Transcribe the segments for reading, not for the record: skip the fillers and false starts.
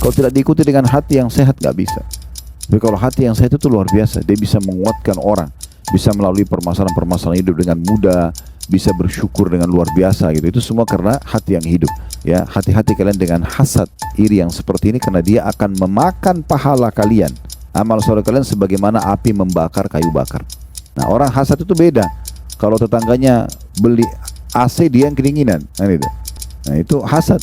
Kalau tidak diikuti dengan hati yang sehat nggak bisa. Tapi kalau hati yang sehat itu luar biasa, dia bisa menguatkan orang, bisa melalui permasalahan-permasalahan hidup dengan mudah, bisa bersyukur dengan luar biasa gitu. Itu semua karena hati yang hidup. Ya, hati-hati kalian dengan hasad, iri yang seperti ini, karena dia akan memakan pahala kalian. Amal soleh kalian sebagaimana api membakar kayu bakar. Nah, orang hasad itu beda. Kalau tetangganya beli AC, dia yang kedinginan. Nah, itu hasad.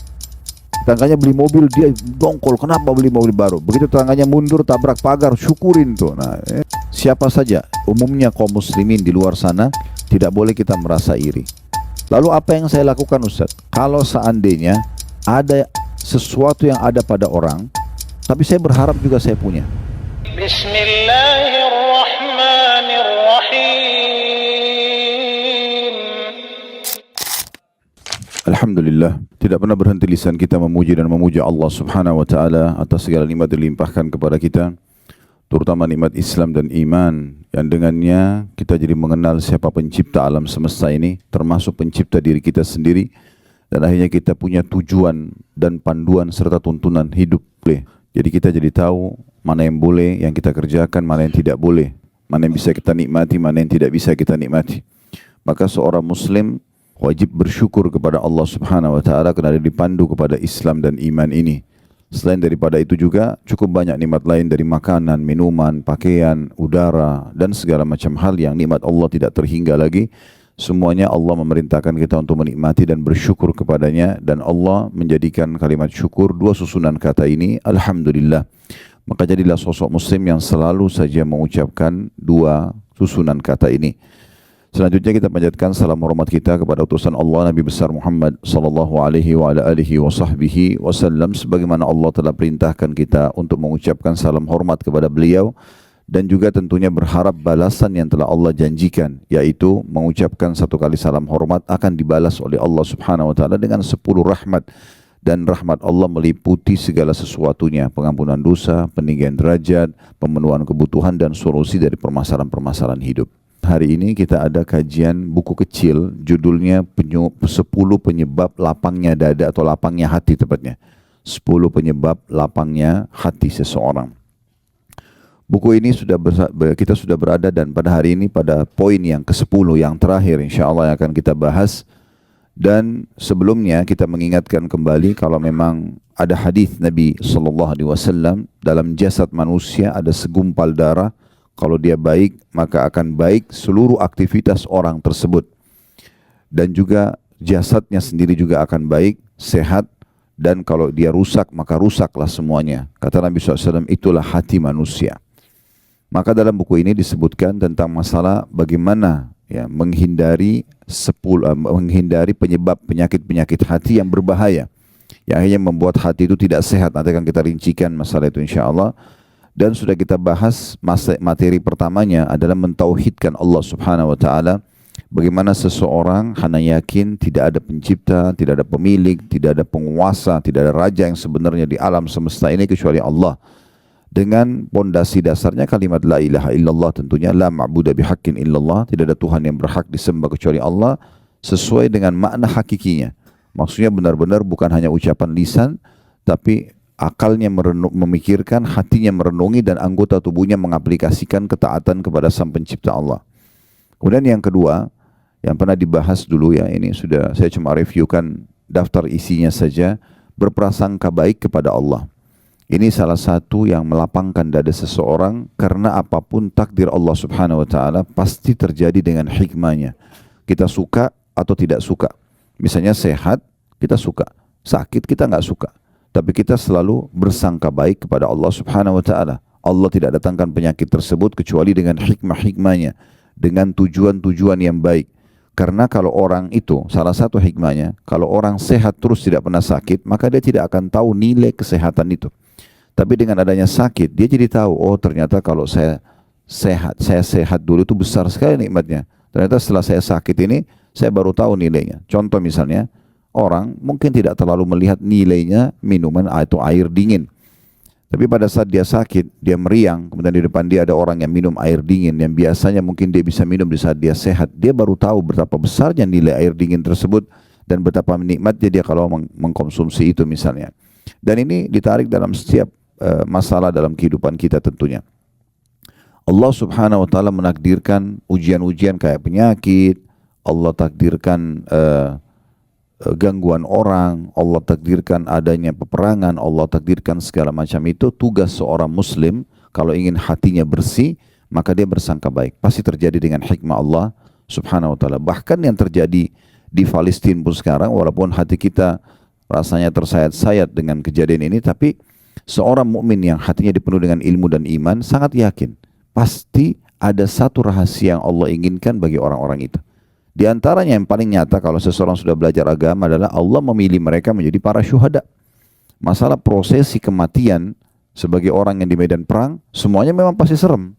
Tetangganya beli mobil, dia dongkol, kenapa beli mobil baru? Begitu tetangganya mundur tabrak pagar, syukurin tuh. Nah, siapa saja, umumnya kaum muslimin di luar sana, tidak boleh kita merasa iri. Lalu apa yang saya lakukan, Ustaz? Kalau seandainya ada sesuatu yang ada pada orang, tapi saya berharap juga saya punya. Alhamdulillah, tidak pernah berhenti lisan kita memuji dan memuja Allah Subhanahu wa taala atas segala nikmat yang dilimpahkan kepada kita, terutama nikmat Islam dan iman yang dengannya kita jadi mengenal siapa pencipta alam semesta ini, termasuk pencipta diri kita sendiri, dan akhirnya kita punya tujuan dan panduan serta tuntunan hidup. Jadi kita jadi tahu mana yang boleh yang kita kerjakan, mana yang tidak boleh, mana yang bisa kita nikmati, mana yang tidak bisa kita nikmati. Maka seorang muslim wajib bersyukur kepada Allah Subhanahu wa taala karena dia dipandu kepada Islam dan iman ini. Selain daripada itu juga cukup banyak nikmat lain dari makanan, minuman, pakaian, udara dan segala macam hal yang nikmat Allah tidak terhingga lagi. Semuanya Allah memerintahkan kita untuk menikmati dan bersyukur kepadanya, dan Allah menjadikan kalimat syukur dua susunan kata ini, alhamdulillah. Maka jadilah sosok muslim yang selalu saja mengucapkan dua susunan kata ini. Selanjutnya kita panjatkan salam hormat kita kepada utusan Allah Nabi besar Muhammad sallallahu alaihi wa ala alihi wa sahbihi wasallam, sebagaimana Allah telah perintahkan kita untuk mengucapkan salam hormat kepada beliau, dan juga tentunya berharap balasan yang telah Allah janjikan, yaitu mengucapkan satu kali salam hormat akan dibalas oleh Allah Subhanahu wa taala dengan 10 rahmat, dan rahmat Allah meliputi segala sesuatunya, pengampunan dosa, peninggian derajat, pemenuhan kebutuhan dan solusi dari permasalahan-permasalahan hidup. Hari ini kita ada kajian buku kecil, judulnya 10 penyebab lapangnya dada atau lapangnya hati tepatnya. 10 penyebab lapangnya hati seseorang. Buku ini kita sudah berada, dan pada hari ini pada poin yang ke-10 yang terakhir insyaAllah yang akan kita bahas. Dan sebelumnya kita mengingatkan kembali kalau memang ada hadis Nabi SAW, dalam jasad manusia ada segumpal darah. Kalau dia baik, maka akan baik seluruh aktivitas orang tersebut. Dan juga jasadnya sendiri juga akan baik, sehat. Dan kalau dia rusak, maka rusaklah semuanya. Kata Nabi SAW, itulah hati manusia. Maka dalam buku ini disebutkan tentang masalah bagaimana ya, menghindari penyebab penyakit-penyakit hati yang berbahaya, yang akhirnya membuat hati itu tidak sehat. Nanti akan kita rincikan masalah itu insyaAllah. Dan sudah kita bahas materi pertamanya adalah mentauhidkan Allah Subhanahu wa taala. Bagaimana seseorang hanya yakin tidak ada pencipta, tidak ada pemilik, tidak ada penguasa, tidak ada raja yang sebenarnya di alam semesta ini kecuali Allah. Dengan pondasi dasarnya kalimat la ilaha illallah, tentunya la ma'budu bihaqqin illallah, tidak ada Tuhan yang berhak disembah kecuali Allah, sesuai dengan makna hakikinya. Maksudnya benar-benar bukan hanya ucapan lisan, tapi akalnya memikirkan, hatinya merenungi, dan anggota tubuhnya mengaplikasikan ketaatan kepada Sang Pencipta Allah. Kemudian yang kedua, yang pernah dibahas dulu ya, ini sudah saya cuma reviewkan daftar isinya saja, berprasangka baik kepada Allah. Ini salah satu yang melapangkan dada seseorang, karena apapun takdir Allah Subhanahu wa taala pasti terjadi dengan hikmahnya. Kita suka atau tidak suka. Misalnya sehat, kita suka. Sakit, kita nggak suka. Tapi kita selalu bersangka baik kepada Allah Subhanahu wa taala. Allah tidak datangkan penyakit tersebut kecuali dengan hikmah-hikmahnya, dengan tujuan-tujuan yang baik. Karena kalau orang itu, salah satu hikmahnya, kalau orang sehat terus tidak pernah sakit, maka dia tidak akan tahu nilai kesehatan itu. Tapi dengan adanya sakit, dia jadi tahu, oh ternyata kalau saya sehat dulu itu besar sekali nikmatnya. Ternyata setelah saya sakit ini, saya baru tahu nilainya. Contoh misalnya, orang mungkin tidak terlalu melihat nilainya minuman atau air dingin. Tapi pada saat dia sakit, dia meriang, kemudian di depan dia ada orang yang minum air dingin, yang biasanya mungkin dia bisa minum di saat dia sehat. Dia baru tahu betapa besarnya nilai air dingin tersebut, dan betapa nikmatnya dia kalau mengkonsumsi itu misalnya. Dan ini ditarik dalam setiap masalah dalam kehidupan kita tentunya. Allah subhanahu wa ta'ala menakdirkan ujian-ujian kayak penyakit, Allah takdirkan gangguan orang, Allah takdirkan adanya peperangan, Allah takdirkan segala macam itu. Tugas seorang muslim kalau ingin hatinya bersih, maka dia bersangka baik. Pasti terjadi dengan hikmah Allah subhanahu wa ta'ala. Bahkan yang terjadi di Palestina pun sekarang, walaupun hati kita rasanya tersayat-sayat dengan kejadian ini, tapi seorang mukmin yang hatinya dipenuhi dengan ilmu dan iman sangat yakin pasti ada satu rahasia yang Allah inginkan bagi orang-orang itu. Di antaranya yang paling nyata kalau seseorang sudah belajar agama adalah Allah memilih mereka menjadi para syuhada. Masalah prosesi kematian sebagai orang yang di medan perang, semuanya memang pasti serem.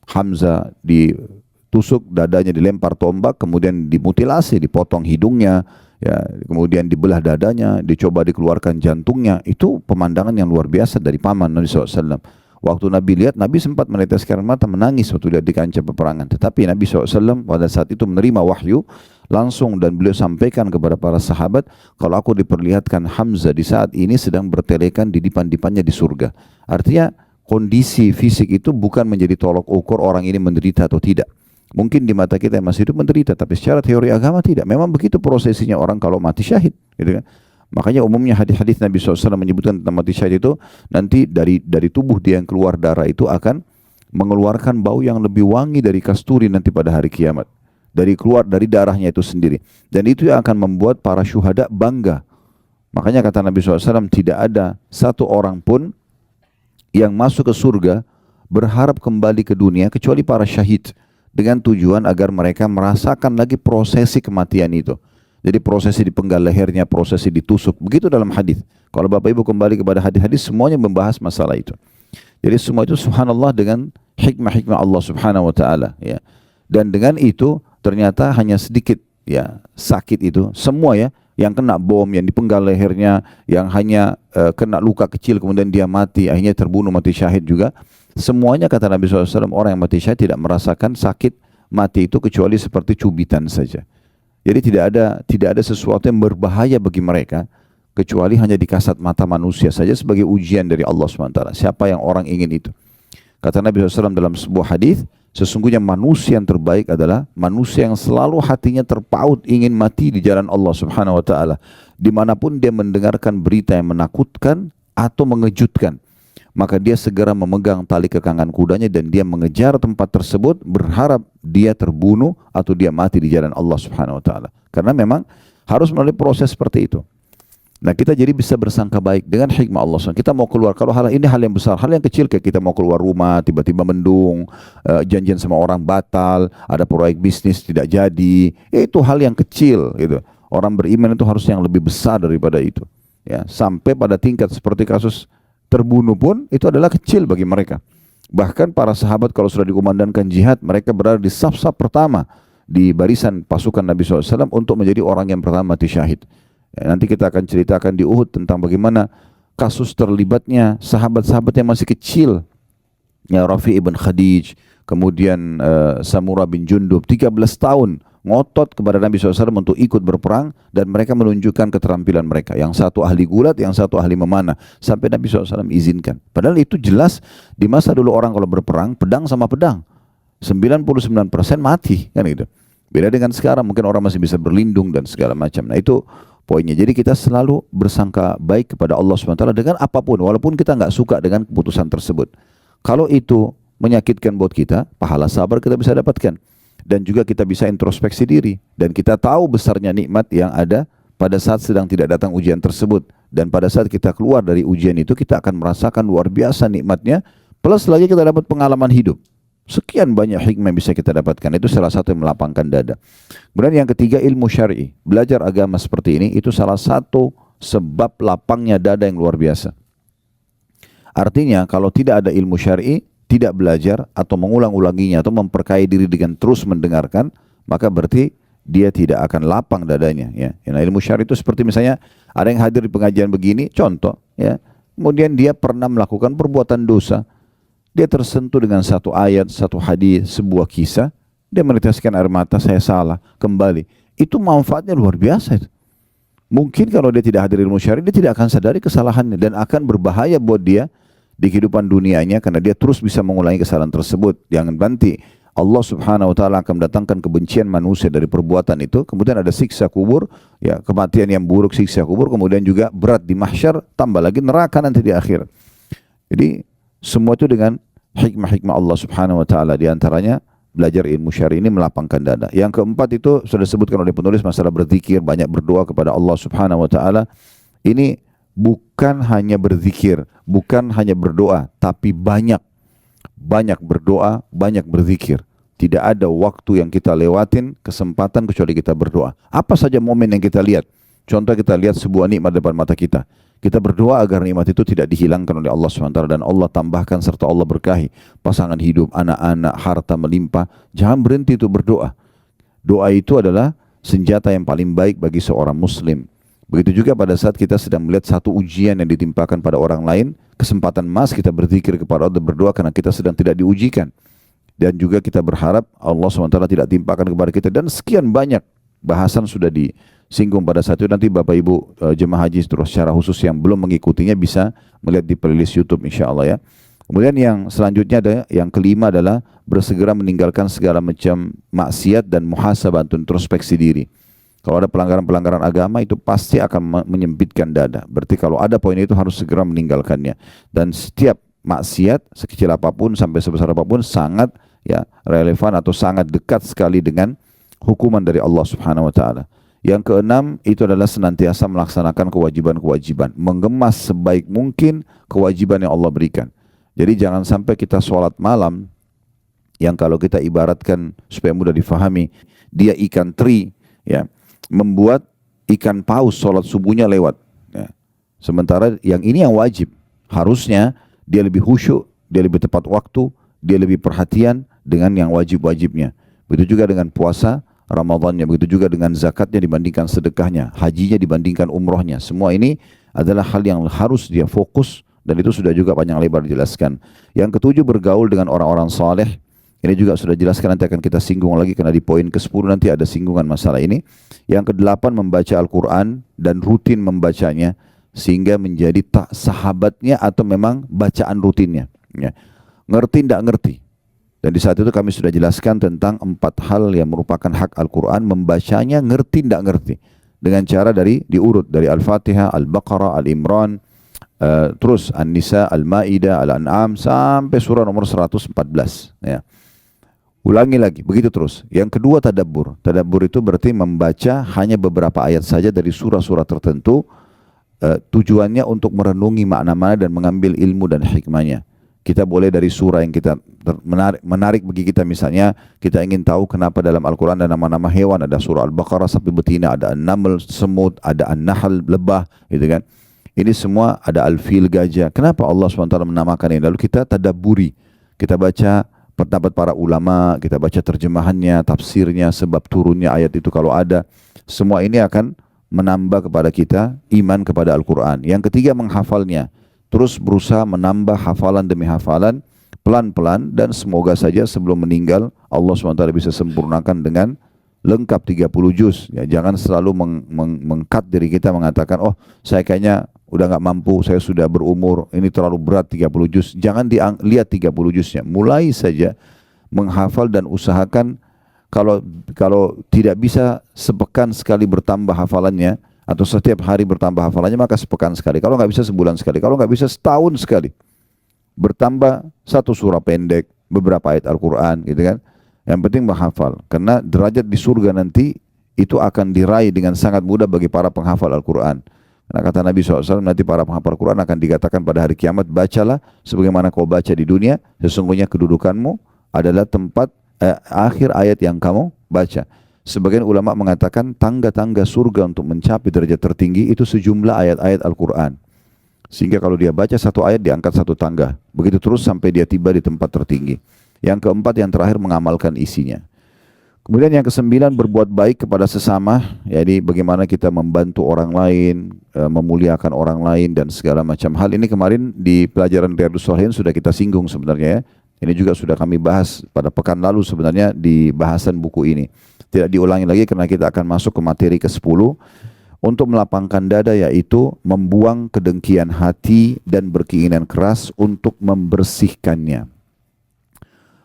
Hamzah ditusuk, dadanya dilempar tombak, kemudian dimutilasi, dipotong hidungnya, ya, kemudian dibelah dadanya, dicoba dikeluarkan jantungnya. Itu pemandangan yang luar biasa dari paman Nabi SAW. Waktu Nabi lihat, Nabi sempat meneteskan mata, menangis waktu lihat di kancah peperangan. Tetapi Nabi SAW pada saat itu menerima wahyu langsung, dan beliau sampaikan kepada para sahabat, kalau aku diperlihatkan Hamzah di saat ini sedang bertelekan di dipan-dipannya di surga. Artinya kondisi fisik itu bukan menjadi tolok ukur orang ini menderita atau tidak. Mungkin di mata kita yang masih hidup menderita, tapi secara teori agama tidak. Memang begitu prosesinya orang kalau mati syahid, gitu kan. Makanya umumnya hadis-hadis Nabi SAW menyebutkan tentang mati syahid itu, nanti dari tubuh dia yang keluar darah itu akan mengeluarkan bau yang lebih wangi dari kasturi nanti pada hari kiamat. Keluar dari darahnya itu sendiri. Dan itu yang akan membuat para syuhada bangga. Makanya kata Nabi SAW, tidak ada satu orang pun yang masuk ke surga berharap kembali ke dunia kecuali para syahid, dengan tujuan agar mereka merasakan lagi prosesi kematian itu. Jadi prosesi dipenggal lehernya, prosesi ditusuk, begitu dalam hadis. Kalau Bapak Ibu kembali kepada hadis-hadis, semuanya membahas masalah itu. Jadi semua itu subhanallah dengan hikmah-hikmah Allah subhanahu wa ta'ala, ya. Dan dengan itu ternyata hanya sedikit ya sakit itu, semua ya, yang kena bom, yang dipenggal lehernya, yang hanya kena luka kecil kemudian dia mati, akhirnya terbunuh mati syahid juga. Semuanya kata Nabi SAW, orang yang mati syahid tidak merasakan sakit mati itu kecuali seperti cubitan saja. Jadi tidak ada sesuatu yang berbahaya bagi mereka kecuali hanya di kasat mata manusia saja sebagai ujian dari Allah SWT. Siapa yang orang ingin itu? Kata Nabi SAW dalam sebuah hadis, sesungguhnya manusia yang terbaik adalah manusia yang selalu hatinya terpaut ingin mati di jalan Allah Subhanahu wa taala. Dimanapun dia mendengarkan berita yang menakutkan atau mengejutkan, maka dia segera memegang tali kekangan kudanya dan dia mengejar tempat tersebut berharap dia terbunuh atau dia mati di jalan Allah Subhanahu wa taala. Karena memang harus melalui proses seperti itu. Nah, kita jadi bisa bersangka baik dengan hikmah Allah SWT. Kita mau keluar, kalau hal ini hal yang besar, hal yang kecil kayak kita mau keluar rumah, tiba-tiba mendung, janjian sama orang batal, ada proyek bisnis tidak jadi, itu hal yang kecil gitu. Orang beriman itu harus yang lebih besar daripada itu. Ya, sampai pada tingkat seperti kasus terbunuh pun itu adalah kecil bagi mereka. Bahkan para sahabat kalau sudah dikumandangkan jihad, mereka berada di saf-saf pertama di barisan pasukan Nabi SAW untuk menjadi orang yang pertama mati syahid. Ya, nanti kita akan ceritakan di Uhud tentang bagaimana kasus terlibatnya sahabat-sahabat yang masih kecil, ya, Rafi ibn Khadij, kemudian Samurah bin Jundub, 13 tahun ngotot kepada Nabi SAW untuk ikut berperang, dan mereka menunjukkan keterampilan mereka. Yang satu ahli gulat, yang satu ahli memanah, sampai Nabi SAW izinkan. Padahal itu jelas di masa dulu orang kalau berperang, pedang sama pedang 99% mati, kan gitu. Beda dengan sekarang, mungkin orang masih bisa berlindung dan segala macam. Nah, itu poinnya. Jadi kita selalu bersangka baik kepada Allah SWT dengan apapun, walaupun kita nggak suka dengan keputusan tersebut. Kalau itu menyakitkan buat kita, pahala sabar kita bisa dapatkan. Dan juga kita bisa introspeksi diri. Dan kita tahu besarnya nikmat yang ada pada saat sedang tidak datang ujian tersebut. Dan pada saat kita keluar dari ujian itu, kita akan merasakan luar biasa nikmatnya. Plus lagi kita dapat pengalaman hidup. Sekian banyak hikmah yang bisa kita dapatkan. Itu salah satu yang melapangkan dada. Kemudian yang ketiga, ilmu syar'i. Belajar agama seperti ini, itu salah satu sebab lapangnya dada yang luar biasa. Artinya kalau tidak ada ilmu syar'i, tidak belajar atau mengulang-ulanginya atau memperkaya diri dengan terus mendengarkan, maka berarti dia tidak akan lapang dadanya, ya. Nah, ilmu syar'i itu seperti misalnya ada yang hadir di pengajian begini, contoh, ya. Kemudian dia pernah melakukan perbuatan dosa. Dia tersentuh dengan satu ayat, satu hadis, sebuah kisah, dia meneteskan air mata, saya salah, kembali. Itu manfaatnya luar biasa itu. Mungkin kalau dia tidak hadir ilmu syar'i, dia tidak akan sadari kesalahannya dan akan berbahaya buat dia di kehidupan dunianya karena dia terus bisa mengulangi kesalahan tersebut. Jangan nanti Allah Subhanahu wa taala akan mendatangkan kebencian manusia dari perbuatan itu, kemudian ada siksa kubur, ya, kematian yang buruk, siksa kubur, kemudian juga berat di mahsyar, tambah lagi neraka nanti di akhir. Jadi semua itu dengan hikmah-hikmah Allah Subhanahu wa taala, di antaranya belajar ilmu syar'i ini melapangkan dada. Yang keempat itu sudah disebutkan oleh penulis, masalah berzikir, banyak berdoa kepada Allah Subhanahu wa taala. Ini bukan hanya berzikir, bukan hanya berdoa, tapi banyak berdoa, banyak berzikir. Tidak ada waktu yang kita lewatin, kesempatan kecuali kita berdoa. Apa saja momen yang kita lihat. Contoh kita lihat sebuah nikmat depan mata kita. Kita berdoa agar nikmat itu tidak dihilangkan oleh Allah SWT dan Allah tambahkan serta Allah berkahi. Pasangan hidup, anak-anak, harta melimpah. Jangan berhenti itu berdoa. Doa itu adalah senjata yang paling baik bagi seorang muslim. Begitu juga pada saat kita sedang melihat satu ujian yang ditimpakan pada orang lain, kesempatan emas kita berzikir kepada Allah, berdoa karena kita sedang tidak diujikan. Dan juga kita berharap Allah SWT tidak timpakan kepada kita. Dan sekian banyak bahasan sudah disinggung pada saat itu. Nanti Bapak Ibu jemaah haji terus secara khusus yang belum mengikutinya bisa melihat di playlist YouTube insyaAllah ya. Kemudian yang selanjutnya ada, yang kelima adalah bersegera meninggalkan segala macam maksiat dan muhasabah untuk introspeksi diri. Kalau ada pelanggaran-pelanggaran agama itu pasti akan menyempitkan dada. Berarti kalau ada poin itu harus segera meninggalkannya. Dan setiap maksiat sekecil apapun sampai sebesar apapun sangat ya relevan atau sangat dekat sekali dengan hukuman dari Allah Subhanahu wa taala. Yang keenam itu adalah senantiasa melaksanakan kewajiban-kewajiban, mengemas sebaik mungkin kewajiban yang Allah berikan. Jadi jangan sampai kita sholat malam yang kalau kita ibaratkan supaya mudah difahami, dia ikan teri ya, membuat ikan paus sholat subuhnya lewat ya. Sementara yang ini yang wajib, harusnya dia lebih khusyuk, dia lebih tepat waktu, dia lebih perhatian dengan yang wajib-wajibnya. Begitu juga dengan puasa Ramadannya, begitu juga dengan zakatnya dibandingkan sedekahnya, hajinya dibandingkan umrohnya. Semua ini adalah hal yang harus dia fokus, dan itu sudah juga panjang lebar dijelaskan. Yang ketujuh, bergaul dengan orang-orang saleh. Ini juga sudah jelaskan, nanti akan kita singgung lagi karena di poin ke-10 nanti ada singgungan masalah ini. Yang kedelapan, membaca Al-Quran dan rutin membacanya sehingga menjadi tak sahabatnya atau memang bacaan rutinnya ya. Ngerti tidak ngerti. Dan di saat itu kami sudah jelaskan tentang 4 hal yang merupakan hak Al-Quran, membacanya ngerti tidak ngerti. Dengan cara diurut dari Al-Fatihah, Al-Baqarah, Al-Imran, terus An-Nisa, Al-Ma'idah, Al-An'am sampai surah nomor 114 ya. Ulangi lagi, begitu terus. Yang kedua, tadabbur. Tadabbur itu berarti membaca hanya beberapa ayat saja dari surah-surah tertentu, tujuannya untuk merenungi makna-makna dan mengambil ilmu dan hikmahnya. Kita boleh dari surah yang kita menarik bagi kita, misalnya kita ingin tahu kenapa dalam Al-Quran ada nama-nama hewan, ada surah Al-Baqarah sapi betina, ada An-Naml semut, ada An-Nahl lebah, gitu kan. Ini semua ada Al-Fil gajah. Kenapa Allah SWT menamakan ini? Lalu kita tadabburi, kita baca pendapat para ulama, kita baca terjemahannya, tafsirnya, sebab turunnya ayat itu kalau ada. Semua ini akan menambah kepada kita iman kepada Al-Quran. Yang ketiga, menghafalnya. Terus berusaha menambah hafalan demi hafalan, pelan-pelan, dan semoga saja sebelum meninggal Allah SWT bisa sempurnakan dengan lengkap 30 juz. Ya, jangan selalu mengkat diri kita mengatakan, oh saya kayaknya udah nggak mampu, saya sudah berumur, ini terlalu berat 30 juz. Jangan lihat 30 juznya. Mulai saja menghafal dan usahakan kalau tidak bisa sepekan sekali bertambah hafalannya, atau setiap hari bertambah hafalannya, maka sepekan sekali. Kalau nggak bisa sebulan sekali. Kalau nggak bisa setahun sekali. Bertambah satu surah pendek, beberapa ayat Al-Quran, gitu kan. Yang penting menghafal. Karena derajat di surga nanti itu akan diraih dengan sangat mudah bagi para penghafal Al-Quran. Karena kata Nabi SAW, nanti para penghafal Al-Quran akan dikatakan pada hari kiamat, bacalah sebagaimana kau baca di dunia, sesungguhnya kedudukanmu adalah tempat akhir ayat yang kamu baca. Sebagian ulama mengatakan tangga-tangga surga untuk mencapai derajat tertinggi itu sejumlah ayat-ayat Al-Quran. Sehingga kalau dia baca satu ayat diangkat satu tangga. Begitu terus sampai dia tiba di tempat tertinggi. Yang keempat, yang terakhir, mengamalkan isinya. Kemudian yang kesembilan, berbuat baik kepada sesama. Jadi bagaimana kita membantu orang lain, memuliakan orang lain dan segala macam hal. Ini kemarin di pelajaran Riyadhus Shalihin sudah kita singgung sebenarnya ya. Ini juga sudah kami bahas pada pekan lalu sebenarnya di bahasan buku ini. Tidak diulangi lagi karena kita akan masuk ke materi ke-10. untuk melapangkan dada, yaitu membuang kedengkian hati dan berkeinginan keras untuk membersihkannya.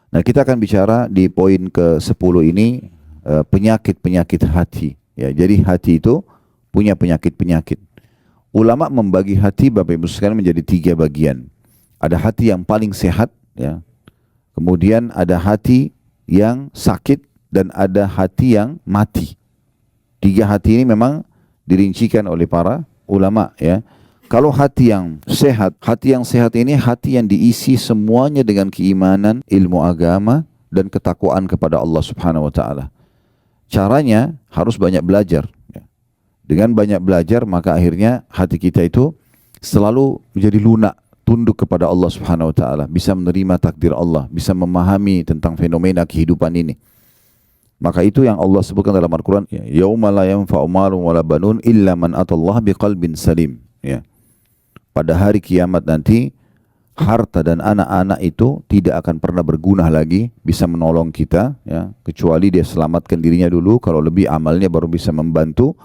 Nah, kita akan bicara di poin ke-10 ini penyakit-penyakit hati. Ya, jadi hati itu punya penyakit-penyakit. Ulama membagi hati Bapak Ibu sekalian menjadi 3 bagian. Ada hati yang paling sehat, ya. Kemudian ada hati yang sakit dan ada hati yang mati. 3 hati ini memang dirincikan oleh para ulama, ya. Kalau hati yang sehat ini hati yang diisi semuanya dengan keimanan, ilmu agama dan ketakwaan kepada Allah Subhanahu wa taala. Caranya harus banyak belajar, ya. Dengan banyak belajar maka akhirnya hati kita itu selalu menjadi lunak, tunduk kepada Allah Subhanahu wa taala, bisa menerima takdir Allah, bisa memahami tentang fenomena kehidupan ini. Maka itu yang Allah sebutkan dalam Al-Quran, yauma la yanfa'u malun wala banun illa man atallaha biqalbin salim, ya. Pada hari kiamat nanti harta dan anak-anak itu tidak akan pernah berguna lagi, bisa menolong kita, ya, kecuali dia selamatkan dirinya dulu. Kalau lebih amalnya baru bisa membantu.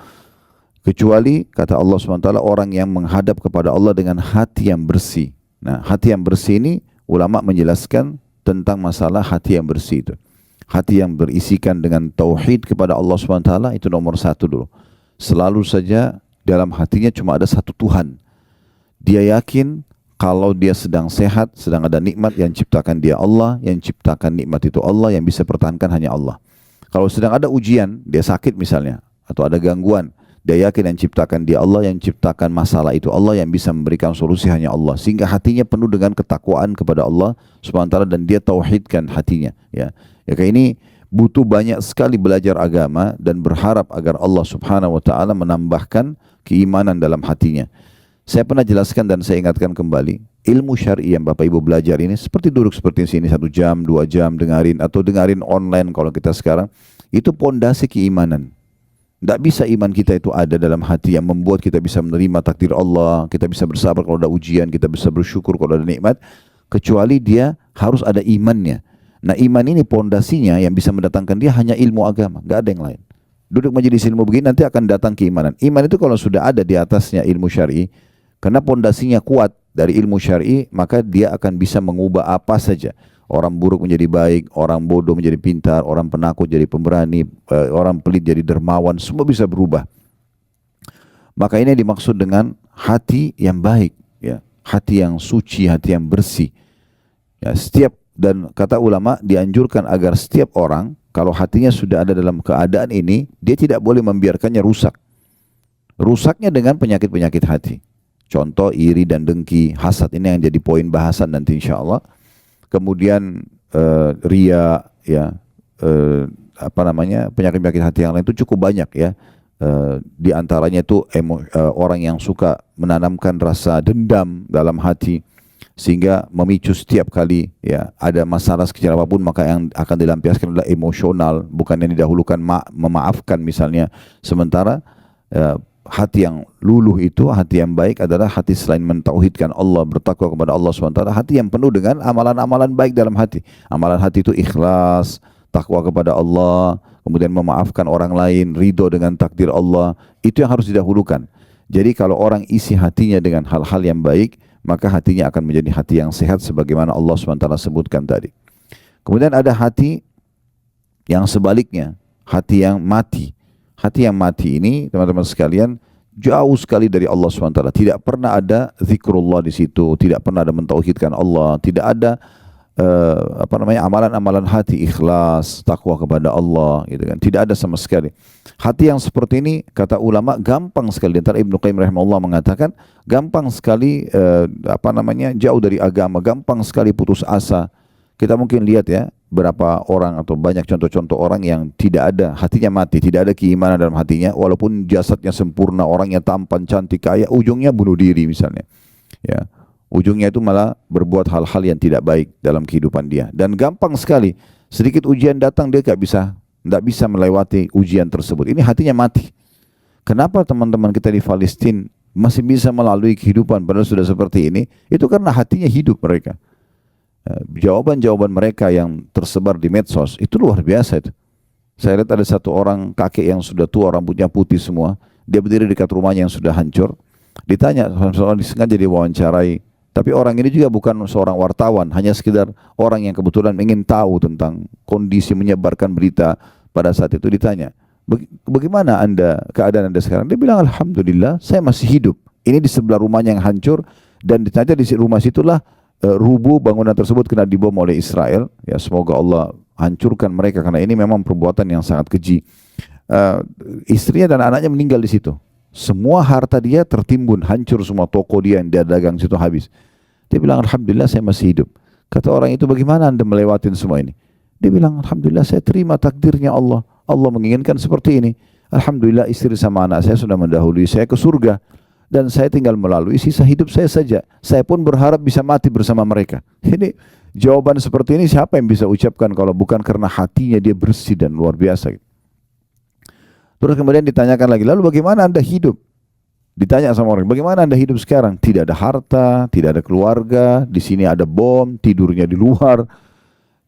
Kecuali kata Allah SWT, orang yang menghadap kepada Allah dengan hati yang bersih. Nah, hati yang bersih ini ulama menjelaskan tentang masalah hati yang bersih itu. Hati yang berisikan dengan tauhid kepada Allah SWT itu nomor 1 dulu. Selalu saja dalam hatinya cuma ada satu Tuhan. Dia yakin kalau dia sedang sehat, sedang ada nikmat, yang ciptakan dia Allah, yang ciptakan nikmat itu Allah, yang bisa pertahankan hanya Allah. Kalau sedang ada ujian, dia sakit misalnya, atau ada gangguan, dia yakin yang ciptakan dia Allah, yang ciptakan masalah itu Allah, yang bisa memberikan solusi hanya Allah. Sehingga hatinya penuh dengan ketakwaan kepada Allah SWT dan dia tauhidkan hatinya. Ya kayak ini butuh banyak sekali belajar agama dan berharap agar Allah Subhanahu wa taala menambahkan keimanan dalam hatinya. Saya pernah jelaskan dan saya ingatkan kembali, ilmu syar'i yang Bapak Ibu belajar ini seperti duduk seperti sini 1 jam, 2 jam dengarin, atau dengarin online kalau kita sekarang, itu pondasi keimanan. Tidak bisa iman kita itu ada dalam hati yang membuat kita bisa menerima takdir Allah, kita bisa bersabar kalau ada ujian, kita bisa bersyukur kalau ada nikmat, kecuali dia harus ada imannya. Nah, iman ini pondasinya yang bisa mendatangkan dia hanya ilmu agama, nggak ada yang lain. Duduk majelis ilmu begini nanti akan datang keimanan. Iman itu kalau sudah ada di atasnya ilmu syar'i, karena pondasinya kuat dari ilmu syar'i, maka dia akan bisa mengubah apa saja. Orang buruk menjadi baik, orang bodoh menjadi pintar, orang penakut jadi pemberani, orang pelit jadi dermawan, semua bisa berubah. Maka ini dimaksud dengan hati yang baik, ya, hati yang suci, hati yang bersih. Ya, dan kata ulama dianjurkan agar setiap orang kalau hatinya sudah ada dalam keadaan ini, dia tidak boleh membiarkannya rusak. Rusaknya dengan penyakit-penyakit hati. Contoh iri dan dengki, hasad, ini yang jadi poin bahasan nanti insya Allah. Kemudian ria, ya, penyakit-penyakit hati yang lain itu cukup banyak, ya. Di antaranya itu orang yang suka menanamkan rasa dendam dalam hati sehingga memicu setiap kali, ya, ada masalah sekecil apapun maka yang akan dilampiaskan adalah emosional, bukan yang didahulukan memaafkan misalnya. Sementara hati yang luluh itu, hati yang baik adalah hati selain mentauhidkan Allah, bertakwa kepada Allah SWT, hati yang penuh dengan amalan-amalan baik dalam hati. Amalan hati itu ikhlas, takwa kepada Allah, kemudian memaafkan orang lain, ridho dengan takdir Allah. Itu yang harus didahulukan. Jadi kalau orang isi hatinya dengan hal-hal yang baik, maka hatinya akan menjadi hati yang sehat sebagaimana Allah SWT sebutkan tadi. Kemudian ada hati yang sebaliknya, hati yang mati. Hati yang mati ini, teman-teman sekalian, jauh sekali dari Allah SWT. Tidak pernah ada zikrullah di situ, tidak pernah ada mentauhidkan Allah, tidak ada amalan-amalan hati, ikhlas, takwa kepada Allah, gitu kan. Tidak ada sama sekali. Hati yang seperti ini, kata ulama, gampang sekali. Antara Ibnu Qayyim rahimahullah mengatakan, gampang sekali jauh dari agama, gampang sekali putus asa. Kita mungkin lihat, ya, berapa orang atau banyak contoh-contoh orang yang tidak ada, hatinya mati, tidak ada keimanan dalam hatinya, walaupun jasadnya sempurna, orangnya tampan, cantik, kaya, ujungnya bunuh diri misalnya. Ya, ujungnya itu malah berbuat hal-hal yang tidak baik dalam kehidupan dia. Dan gampang sekali, sedikit ujian datang dia tidak bisa melewati ujian tersebut. Ini hatinya mati. Kenapa teman-teman kita di Palestina masih bisa melalui kehidupan padahal sudah seperti ini? Itu karena hatinya hidup mereka. Jawaban-jawaban mereka yang tersebar di medsos itu luar biasa itu. Saya lihat ada satu orang kakek yang sudah tua, rambutnya putih semua. Dia berdiri dekat rumahnya yang sudah hancur. Ditanya, seorang sengaja diwawancarai. Tapi orang ini juga bukan seorang wartawan, hanya sekedar orang yang kebetulan ingin tahu tentang kondisi, menyebarkan berita pada saat itu. Ditanya, bagaimana keadaan anda sekarang? Dia bilang, alhamdulillah, saya masih hidup. Ini di sebelah rumahnya yang hancur, dan ditanya di rumah situlah rubuh bangunan tersebut kena dibom oleh Israel. Ya, semoga Allah hancurkan mereka karena ini memang perbuatan yang sangat keji. Istrinya dan anaknya meninggal di situ. Semua harta dia tertimbun, hancur semua toko dia yang dia dagang situ habis. Dia bilang, alhamdulillah saya masih hidup. Kata orang itu, bagaimana anda melewatin semua ini? Dia bilang, alhamdulillah saya terima takdirnya Allah. Allah menginginkan seperti ini. Alhamdulillah istri sama anak saya sudah mendahului saya ke surga. Dan saya tinggal melalui sisa hidup saya saja. Saya pun berharap bisa mati bersama mereka. Ini jawaban seperti ini siapa yang bisa ucapkan kalau bukan karena hatinya dia bersih dan luar biasa. Terus kemudian ditanyakan lagi, lalu bagaimana anda hidup? Ditanya sama orang, bagaimana anda hidup sekarang? Tidak ada harta, tidak ada keluarga, di sini ada bom, tidurnya di luar.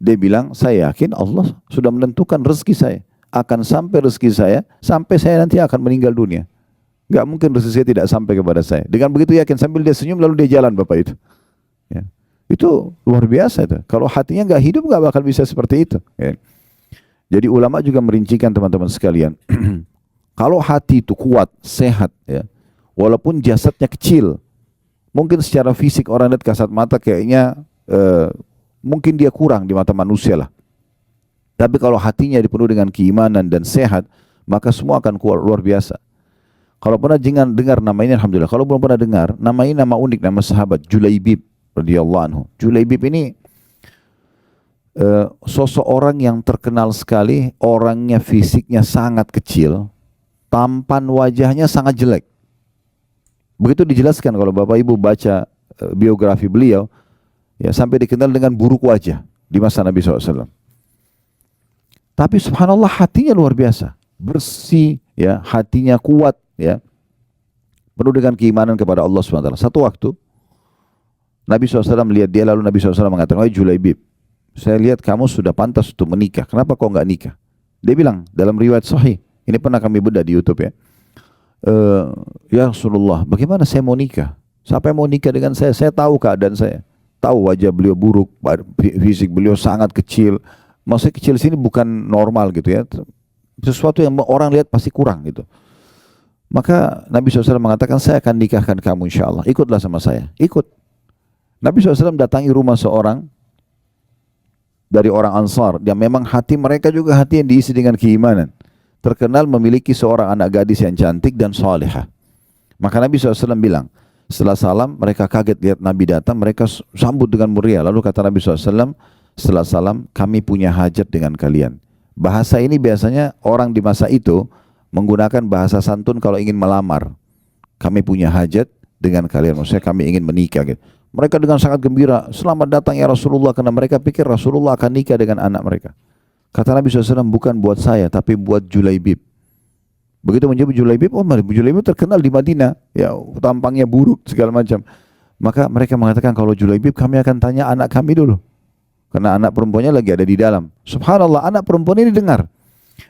Dia bilang, saya yakin Allah sudah menentukan rezeki saya. Akan sampai rezeki saya, sampai saya nanti akan meninggal dunia. Gak mungkin rezeki saya tidak sampai kepada saya. Dengan begitu yakin, sambil dia senyum lalu dia jalan Bapak itu. Ya. Itu luar biasa itu. Kalau hatinya gak hidup gak bakal bisa seperti itu. Ya. Jadi ulama juga merincikan teman-teman sekalian. Kalau hati itu kuat, sehat, ya, walaupun jasadnya kecil, mungkin secara fisik orang lihat kasat mata kayaknya mungkin dia kurang di mata manusia lah. Tapi kalau hatinya dipenuhi dengan keimanan dan sehat, maka semua akan kuat luar biasa. Kalau pernah jangan dengar nama ini, alhamdulillah. Kalau belum pernah dengar, nama ini nama unik, nama sahabat Julaibib radhiyallahu anhu. Julaibib ini sosok orang yang terkenal sekali, orangnya fisiknya sangat kecil, tampan wajahnya sangat jelek. Begitu dijelaskan kalau Bapak Ibu baca biografi beliau, ya sampai dikenal dengan buruk wajah di masa Nabi SAW. Tapi subhanallah hatinya luar biasa, bersih, ya hatinya kuat, ya penuh dengan keimanan kepada Allah SWT. Satu waktu Nabi SAW melihat dia, lalu Nabi SAW mengatakan, wahai Julaibib, saya lihat kamu sudah pantas untuk menikah. Kenapa kau enggak nikah? Dia bilang dalam riwayat sahih, ini pernah kami bedah di YouTube ya. Ya Rasulullah, bagaimana saya mau nikah? Siapa yang mau nikah dengan saya? Saya tahu keadaan saya. Tahu wajah beliau buruk, fisik beliau sangat kecil. Maksudnya kecil sini bukan normal gitu ya. Sesuatu yang orang lihat pasti kurang gitu. Maka Nabi SAW mengatakan, saya akan nikahkan kamu insya Allah. Ikutlah sama saya. Ikut. Nabi SAW datangi rumah seorang dari orang Ansar, yang memang hati mereka juga hati yang diisi dengan keimanan. Terkenal memiliki seorang anak gadis yang cantik dan salihah. Maka Nabi SAW bilang, setelah salam, mereka kaget lihat Nabi datang, mereka sambut dengan meriah. Lalu kata Nabi SAW, setelah salam, kami punya hajat dengan kalian. Bahasa ini biasanya orang di masa itu menggunakan bahasa santun kalau ingin melamar. Kami punya hajat dengan kalian, maksudnya kami ingin menikah gitu. Mereka dengan sangat gembira, selamat datang ya Rasulullah, karena mereka pikir Rasulullah akan nikah dengan anak mereka. Kata Nabi SAW, bukan buat saya, tapi buat Julaibib. Begitu menyebut Julaibib, oh Julaibib terkenal di Madinah, ya tampangnya buruk segala macam. Maka mereka mengatakan, kalau Julaibib kami akan tanya anak kami dulu. Karena anak perempuannya lagi ada di dalam. Subhanallah, anak perempuan ini dengar.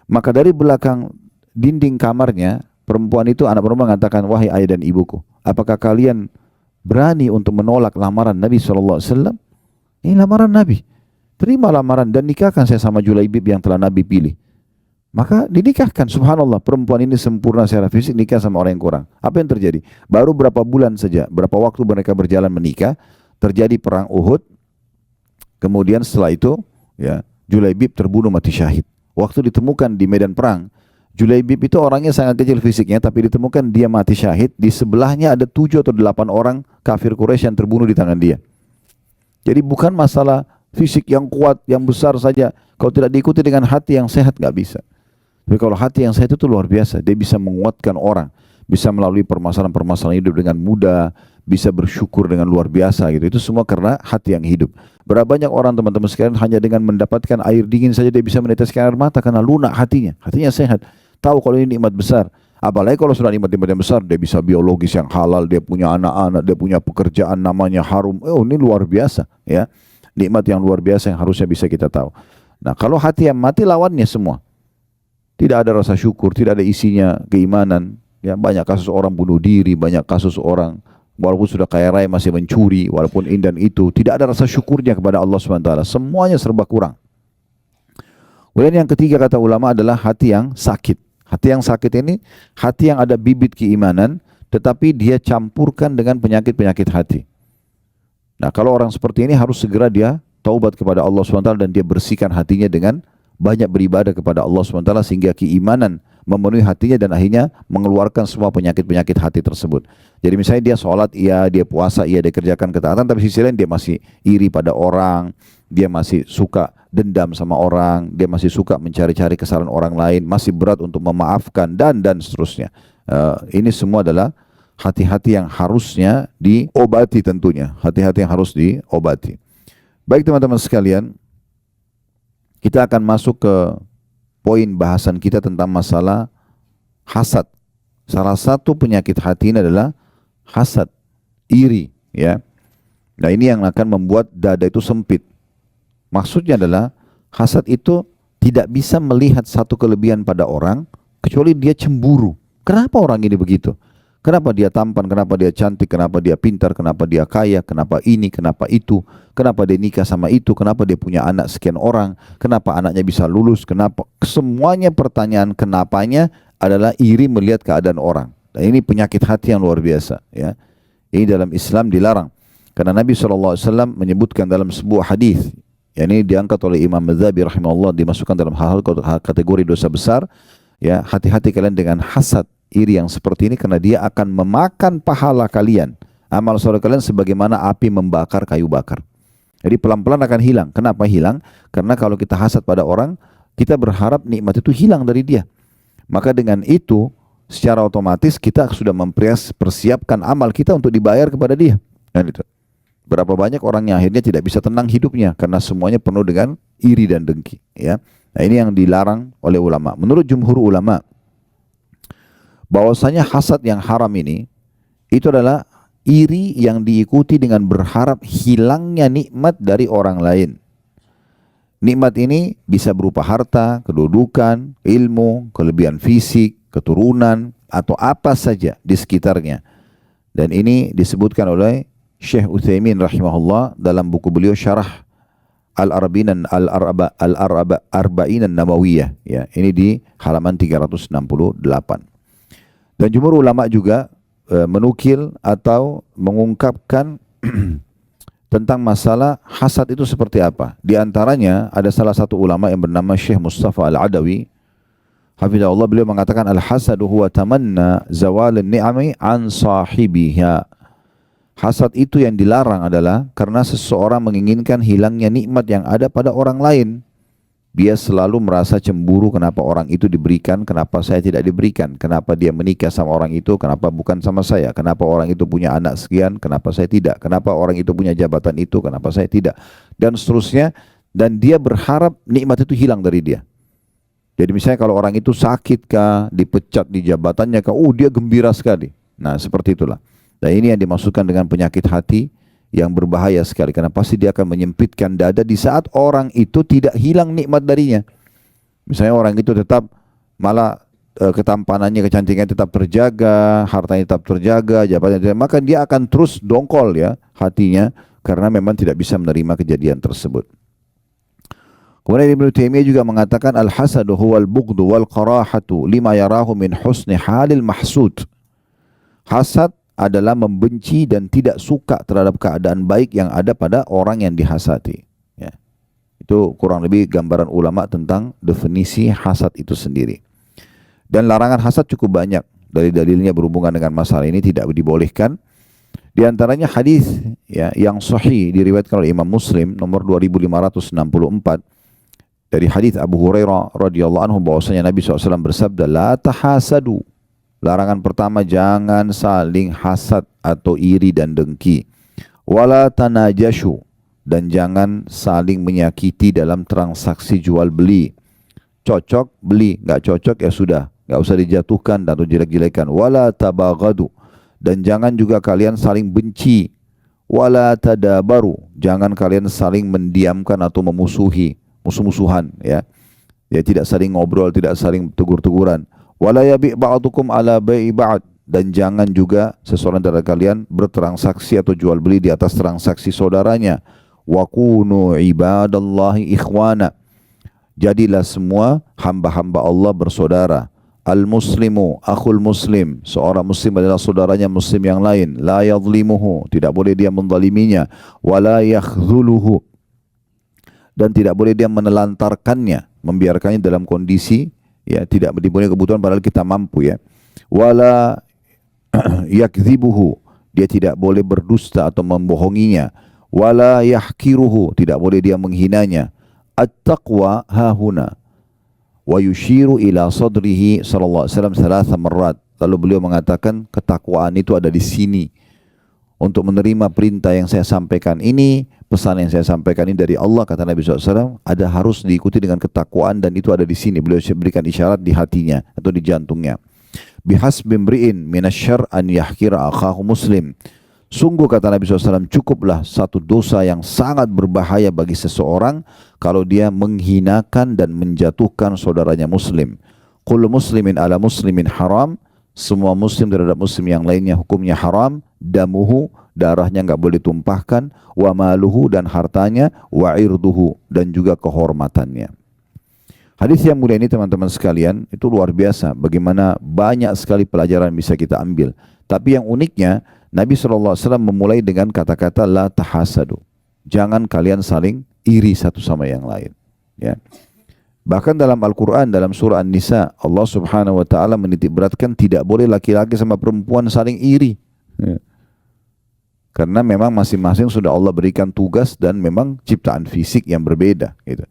Maka dari belakang dinding kamarnya, perempuan itu, anak perempuan mengatakan, wahai ayah dan ibuku, apakah kalian berani untuk menolak lamaran Nabi SAW? Ini lamaran Nabi. Terima lamaran dan nikahkan saya sama Julaibib yang telah Nabi pilih. Maka dinikahkan, subhanallah, perempuan ini sempurna secara fisik, nikah sama orang yang kurang. Apa yang terjadi? Baru berapa bulan saja, berapa waktu mereka berjalan menikah, terjadi perang Uhud. Kemudian setelah itu, ya, Julaibib terbunuh mati syahid. Waktu ditemukan di medan perang, Julaibib itu orangnya sangat kecil fisiknya, tapi ditemukan dia mati syahid. Di sebelahnya ada 7 atau 8 orang kafir Quraisy yang terbunuh di tangan dia. Jadi bukan masalah fisik yang kuat, yang besar saja. Kalau tidak diikuti dengan hati yang sehat, nggak bisa. Tapi kalau hati yang sehat itu luar biasa. Dia bisa menguatkan orang, bisa melalui permasalahan-permasalahan hidup dengan mudah, bisa bersyukur dengan luar biasa gitu. Itu semua karena hati yang hidup. Berapa banyak orang teman-teman sekalian hanya dengan mendapatkan air dingin saja dia bisa meneteskan air mata karena lunak hatinya. Hatinya sehat. Tahu kalau ini nikmat besar. Apalagi kalau sudah nikmat-nikmat yang besar, dia bisa biologis yang halal, dia punya anak-anak, dia punya pekerjaan namanya harum. Oh, ini luar biasa, ya. Nikmat yang luar biasa yang harusnya bisa kita tahu. Nah, kalau hati yang mati lawannya semua. Tidak ada rasa syukur, tidak ada isinya keimanan, Ya, banyak kasus orang bunuh diri, banyak kasus orang walaupun sudah kaya raya masih mencuri, walaupun ini dan itu, tidak ada rasa syukurnya kepada Allah SWT. Semuanya serba kurang. Kemudian yang ketiga kata ulama adalah hati yang sakit. Hati yang sakit ini hati yang ada bibit keimanan, tetapi dia campurkan dengan penyakit-penyakit hati. Nah, kalau orang seperti ini harus segera dia taubat kepada Allah SWT dan dia bersihkan hatinya dengan banyak beribadah kepada Allah SWT sehingga keimanan memenuhi hatinya dan akhirnya mengeluarkan semua penyakit-penyakit hati tersebut. Jadi misalnya dia sholat, iya, dia puasa, iya, dia kerjakan ketaatan, tapi sisi lain dia masih iri pada orang, dia masih suka dendam sama orang, dia masih suka mencari-cari kesalahan orang lain, masih berat untuk memaafkan dan seterusnya. Ini semua adalah hati-hati yang harusnya diobati tentunya. Hati-hati yang harus diobati. Baik teman-teman sekalian, kita akan masuk ke poin bahasan kita tentang masalah hasad. Salah satu penyakit hati ini adalah hasad, iri, ya. Nah, ini yang akan membuat dada itu sempit. Maksudnya adalah hasad itu tidak bisa melihat satu kelebihan pada orang kecuali dia cemburu. Kenapa orang ini begitu? Kenapa dia tampan, kenapa dia cantik, kenapa dia pintar, kenapa dia kaya, kenapa ini, kenapa itu, kenapa dia nikah sama itu, kenapa dia punya anak sekian orang, kenapa anaknya bisa lulus, kenapa. Semuanya pertanyaan kenapanya adalah iri melihat keadaan orang. Dan ini penyakit hati yang luar biasa. Ya. Ini dalam Islam dilarang. Karena Nabi SAW menyebutkan dalam sebuah hadis, yang ini diangkat oleh Imam Madzabi rahimahullah, dimasukkan dalam hal kategori dosa besar. Ya, hati-hati kalian dengan hasad, iri yang seperti ini, karena dia akan memakan pahala kalian, amal soleh kalian sebagaimana api membakar kayu bakar. Jadi pelan-pelan akan hilang. Kenapa hilang? Karena kalau kita hasad pada orang, kita berharap nikmat itu hilang dari dia. Maka dengan itu secara otomatis kita sudah mempersiapkan amal kita untuk dibayar kepada dia. Dan itu. Berapa banyak orang yang akhirnya tidak bisa tenang hidupnya karena semuanya penuh dengan iri dan dengki. Ya. Nah, ini yang dilarang oleh ulama. Menurut jumhur ulama, bahwasanya hasad yang haram ini itu adalah iri yang diikuti dengan berharap hilangnya nikmat dari orang lain. Nikmat ini bisa berupa harta, kedudukan, ilmu, kelebihan fisik, keturunan, atau apa saja di sekitarnya. Dan ini disebutkan oleh Syekh Utsaimin rahimahullah dalam buku beliau Syarah Al-Arba'in An-Nawawiyah. Ya, ini di halaman 368. Dan jumhur ulama juga menukil atau mengungkapkan tentang masalah hasad itu seperti apa. Di antaranya ada salah satu ulama yang bernama Syekh Mustafa Al-Adawi. Hafizahullah, beliau mengatakan al-hasadu huwa tamanna zawal ni'ami an sahibiha. Hasad itu yang dilarang adalah karena seseorang menginginkan hilangnya nikmat yang ada pada orang lain. Dia selalu merasa cemburu kenapa orang itu diberikan, kenapa saya tidak diberikan, kenapa dia menikah sama orang itu, kenapa bukan sama saya, kenapa orang itu punya anak sekian, kenapa saya tidak, kenapa orang itu punya jabatan itu, kenapa saya tidak, dan seterusnya. Dan dia berharap nikmat itu hilang dari dia. Jadi misalnya kalau orang itu sakit kah, dipecat di jabatannya kah, dia gembira sekali. Nah, seperti itulah. Dan ini yang dimaksudkan dengan penyakit hati yang berbahaya sekali, karena pasti dia akan menyempitkan dada di saat orang itu tidak hilang nikmat darinya. Misalnya orang itu tetap malah ketampanannya, kecantikannya tetap terjaga, hartanya tetap terjaga, jabatannya, maka dia akan terus dongkol ya hatinya karena memang tidak bisa menerima kejadian tersebut. Kemudian Ibnu Taimiyah juga mengatakan al-hasadu huwal bughdu wal qarahatu lima yarahu min husni halil mahsud. Hasad adalah membenci dan tidak suka terhadap keadaan baik yang ada pada orang yang dihasati. Ya. Itu kurang lebih gambaran ulama tentang definisi hasad itu sendiri. Dan larangan hasad cukup banyak. Dari dalilnya berhubungan dengan masalah ini tidak dibolehkan. Di antaranya hadis ya, yang sahih diriwayatkan oleh Imam Muslim nomor 2564 dari hadis Abu Hurairah radhiyallahu anhu bahwasanya Nabi SAW bersabda, la tahasadu. Larangan pertama, jangan saling hasad atau iri dan dengki. Wala tanajashu, dan jangan saling menyakiti dalam transaksi jual beli. Cocok beli, nggak cocok ya sudah, nggak usah dijatuhkan atau jelek-jelekan. Wala tabaghadu, dan jangan juga kalian saling benci. Wala tadabaru, jangan kalian saling mendiamkan atau memusuhi, musuh-musuhan ya. Ya, tidak saling ngobrol, tidak saling tegur-teguran. Wala yabi' ba'dukum ala bai'i ba'd, dan jangan juga seseorang dari kalian bertransaksi atau jual beli di atas transaksi saudaranya. Wa kunu ibadallahi ikhwana, jadilah semua hamba-hamba Allah bersaudara. Al-muslimu akhul muslim, seorang muslim adalah saudaranya muslim yang lain. La yadhlimuhu, tidak boleh dia menzaliminya. Wala yakhdhuluhu, dan tidak boleh dia menelantarkannya, membiarkannya dalam kondisi ya tidak dipenuhi kebutuhan padahal kita mampu ya. Wala yakdzibuhu, dia tidak boleh berdusta atau membohonginya. Wala yahkiruhu, tidak boleh dia menghinanya. At-taqwa hahuna, wa yushiru ila sadrihi sallallahu alaihi wasallam thalatha marrat. Lalu beliau mengatakan ketakwaan itu ada di sini. Untuk menerima perintah yang saya sampaikan ini, pesan yang saya sampaikan ini dari Allah, kata Nabi SAW, ada harus diikuti dengan ketakwaan, dan itu ada di sini. Beliau berikan isyarat di hatinya atau di jantungnya. Bihasbi imri'in minasyarr an yahkira akhahu muslim. Sungguh, kata Nabi SAW, cukuplah satu dosa yang sangat berbahaya bagi seseorang kalau dia menghinakan dan menjatuhkan saudaranya muslim. Kullu muslimin ala muslimin haram, semua muslim terhadap muslim yang lainnya hukumnya haram. Damuhu, darahnya enggak boleh tumpahkan. Wa maluhu, dan hartanya. Wa irduhu, dan juga kehormatannya. Hadis yang mulia ini teman-teman sekalian, itu luar biasa. Bagaimana banyak sekali pelajaran bisa kita ambil. Tapi yang uniknya, Nabi SAW memulai dengan kata-kata la tahasadu. Jangan kalian saling iri satu sama yang lain. Ya. Bahkan dalam Al-Quran, dalam surah An-Nisa, Allah Subhanahu Wa Taala menitik beratkan tidak boleh laki-laki sama perempuan saling iri. Ya. Karena memang masing-masing sudah Allah berikan tugas dan memang ciptaan fisik yang berbeda. Gitu.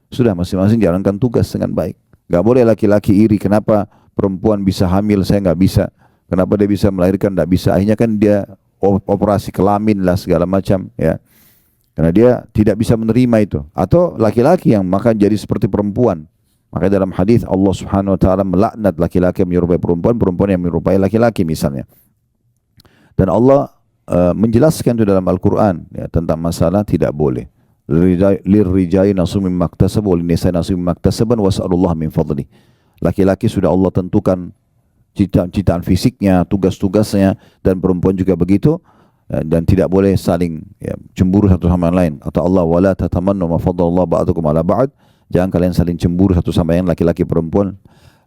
Sudah masing-masing jalankan tugas dengan baik. Gak boleh laki-laki iri. Kenapa perempuan bisa hamil, saya gak bisa. Kenapa dia bisa melahirkan, tidak bisa. Akhirnya kan dia operasi kelamin lah segala macam ya. Karena dia tidak bisa menerima itu. Atau laki-laki yang maka jadi seperti perempuan. Maka dalam hadis Allah Subhanahu Wa Taala melaknat laki-laki yang menyerupai perempuan, perempuan yang menyerupai laki-laki misalnya. Dan Allah menjelaskan itu dalam Al-Quran ya, tentang masalah tidak boleh. Lirrijali nasibun mimma iktasabu wa linnisa'i nasibun mimma iktasaban was'alullah min fadli. Laki-laki sudah Allah tentukan ciptaan fisiknya, tugas-tugasnya, dan perempuan juga begitu, dan tidak boleh saling ya, cemburu satu sama yang lain. Kata Allah, wala tatamannu ma faddalallahu ba'dakum ala ba'd, jangan kalian saling cemburu satu sama yang laki-laki perempuan.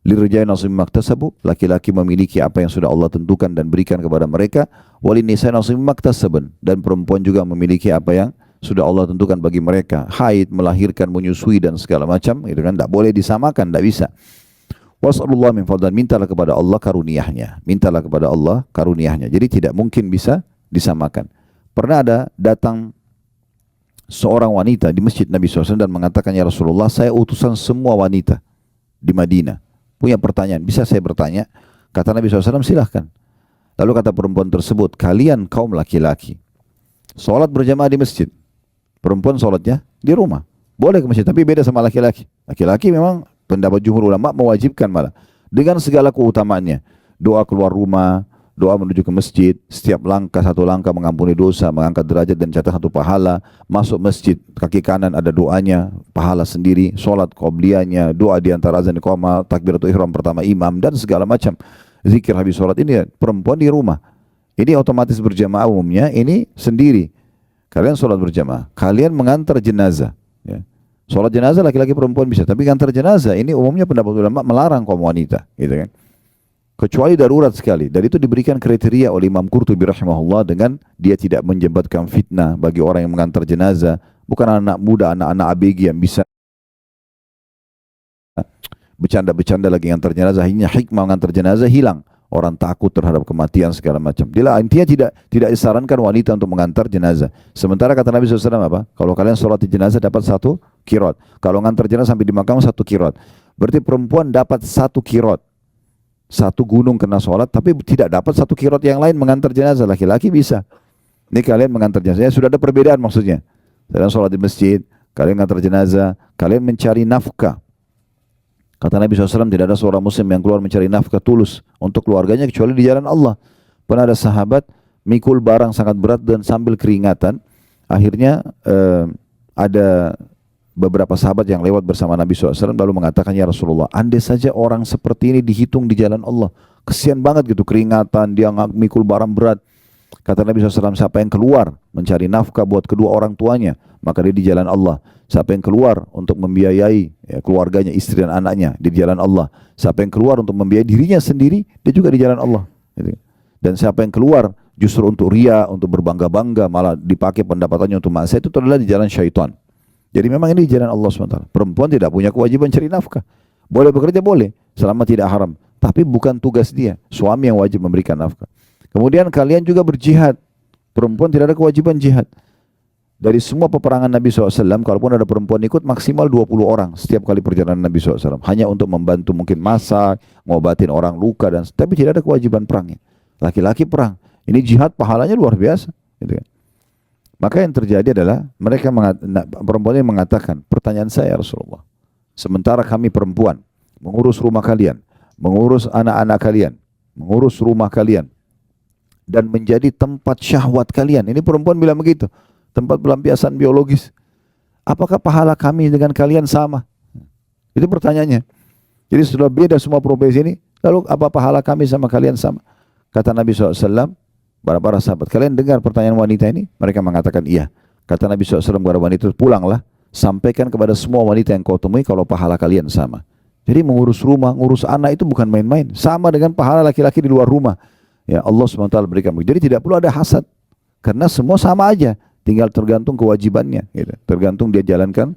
Lirijali nasibun mimma iktasabu, laki-laki memiliki apa yang sudah Allah tentukan dan berikan kepada mereka. Walinnisa'i nasibun mimma iktasaban, dan perempuan juga memiliki apa yang sudah Allah tentukan bagi mereka. Haid, melahirkan, menyusui dan segala macam, itu kan tidak boleh disamakan, tidak bisa. Was'alullah min fadlan, mintalah kepada Allah karuniahnya. Mintalah kepada Allah karuniahnya. Jadi tidak mungkin bisa disamakan. Pernah ada datang seorang wanita di masjid Nabi SAW dan mengatakan, ya Rasulullah, saya utusan semua wanita di Madinah. Punya pertanyaan, bisa saya bertanya? Kata Nabi SAW, silahkan. Lalu kata perempuan tersebut, kalian kaum laki-laki, sholat berjamaah di masjid. Perempuan sholatnya di rumah. Boleh ke masjid, tapi beda sama laki-laki. Laki-laki memang pendapat jumhur ulama mewajibkan malah dengan segala keutamaannya. Doa keluar rumah, doa menuju ke masjid, setiap langkah satu langkah mengampuni dosa, mengangkat derajat dan catat satu pahala. Masuk masjid, kaki kanan ada doanya, pahala sendiri, sholat qobliyahnya, doa di antara azan iqamah, takbiratul ihram pertama imam, dan segala macam zikir habis sholat. Ini perempuan di rumah. Ini otomatis berjamaah umumnya, ini sendiri. Kalian sholat berjamaah, kalian mengantar jenazah ya. Sholat jenazah laki-laki perempuan bisa, tapi ngantar jenazah ini umumnya pendapat ulama melarang kaum wanita, gitu kan. Kecuali darurat sekali. Dan itu diberikan kriteria oleh Imam Qurtubi rahimahullah dengan dia tidak menjembatkan fitnah bagi orang yang mengantar jenazah, bukan anak muda, anak-anak ABG yang bisa bercanda-bercanda lagi ngantar jenazah. Akhirnya hikmah mengantar jenazah hilang. Orang takut terhadap kematian segala macam. Dia intinya tidak disarankan wanita untuk mengantar jenazah. Sementara kata Nabi SAW apa? Kalau kalian sholat di jenazah dapat 1 qiraat. Kalau mengantar jenazah sampai di makam 1 qiraat. Berarti perempuan dapat 1 qiraat. 1 gunung kena sholat, tapi tidak dapat 1 qiraat yang lain mengantar jenazah. Laki-laki bisa. Ini kalian mengantar jenazah. Sudah ada perbedaan maksudnya. Kalian sholat di masjid, kalian mengantar jenazah, kalian mencari nafkah. Kata Nabi SAW, tidak ada seorang muslim yang keluar mencari nafkah tulus untuk keluarganya kecuali di jalan Allah. Pernah ada sahabat mikul barang sangat berat dan sambil keringatan, akhirnya ada beberapa sahabat yang lewat bersama Nabi SAW lalu mengatakan, ya Rasulullah, andai saja orang seperti ini dihitung di jalan Allah, kesian banget gitu, keringatan, dia mikul barang berat. Kata Nabi SAW, siapa yang keluar mencari nafkah buat kedua orang tuanya, maka dia di jalan Allah. Siapa yang keluar untuk membiayai keluarganya, istri dan anaknya, di jalan Allah. Siapa yang keluar untuk membiayai dirinya sendiri, dia juga di jalan Allah. Dan siapa yang keluar justru untuk ria, untuk berbangga-bangga, malah dipakai pendapatannya untuk maksiat, itu adalah di jalan syaitan. Jadi memang ini di jalan Allah SWT. Perempuan tidak punya kewajiban cari nafkah. Boleh bekerja, boleh, selama tidak haram. Tapi bukan tugas dia. Suami yang wajib memberikan nafkah. Kemudian kalian juga berjihad. Perempuan tidak ada kewajiban jihad. Dari semua peperangan Nabi SAW, kalaupun ada perempuan ikut, maksimal 20 orang setiap kali perjalanan Nabi SAW. Hanya untuk membantu mungkin masak, ngobatin orang luka, tapi tidak ada kewajiban perangnya. Laki-laki perang. Ini jihad, pahalanya luar biasa. Gitu kan. Maka yang terjadi adalah perempuan ini mengatakan, pertanyaan saya Rasulullah, sementara kami perempuan mengurus rumah kalian, mengurus anak-anak kalian, mengurus rumah kalian, dan menjadi tempat syahwat kalian. Ini perempuan bilang begitu, tempat pelampiasan biologis. Apakah pahala kami dengan kalian sama? Itu pertanyaannya. Jadi sudah beda semua profesi ini, lalu apa pahala kami sama kalian sama? Kata Nabi SAW, para sahabat, kalian dengar pertanyaan wanita ini? Mereka mengatakan iya. Kata Nabi SAW kepada wanita, pulanglah, sampaikan kepada semua wanita yang kau temui kalau pahala kalian sama. Jadi mengurus rumah, ngurus anak itu bukan main-main. Sama dengan pahala laki-laki di luar rumah. Ya, Allah SWT berikan. Jadi tidak perlu ada hasad. Karena semua sama aja. Tinggal tergantung kewajibannya. Gitu. Tergantung dia jalankan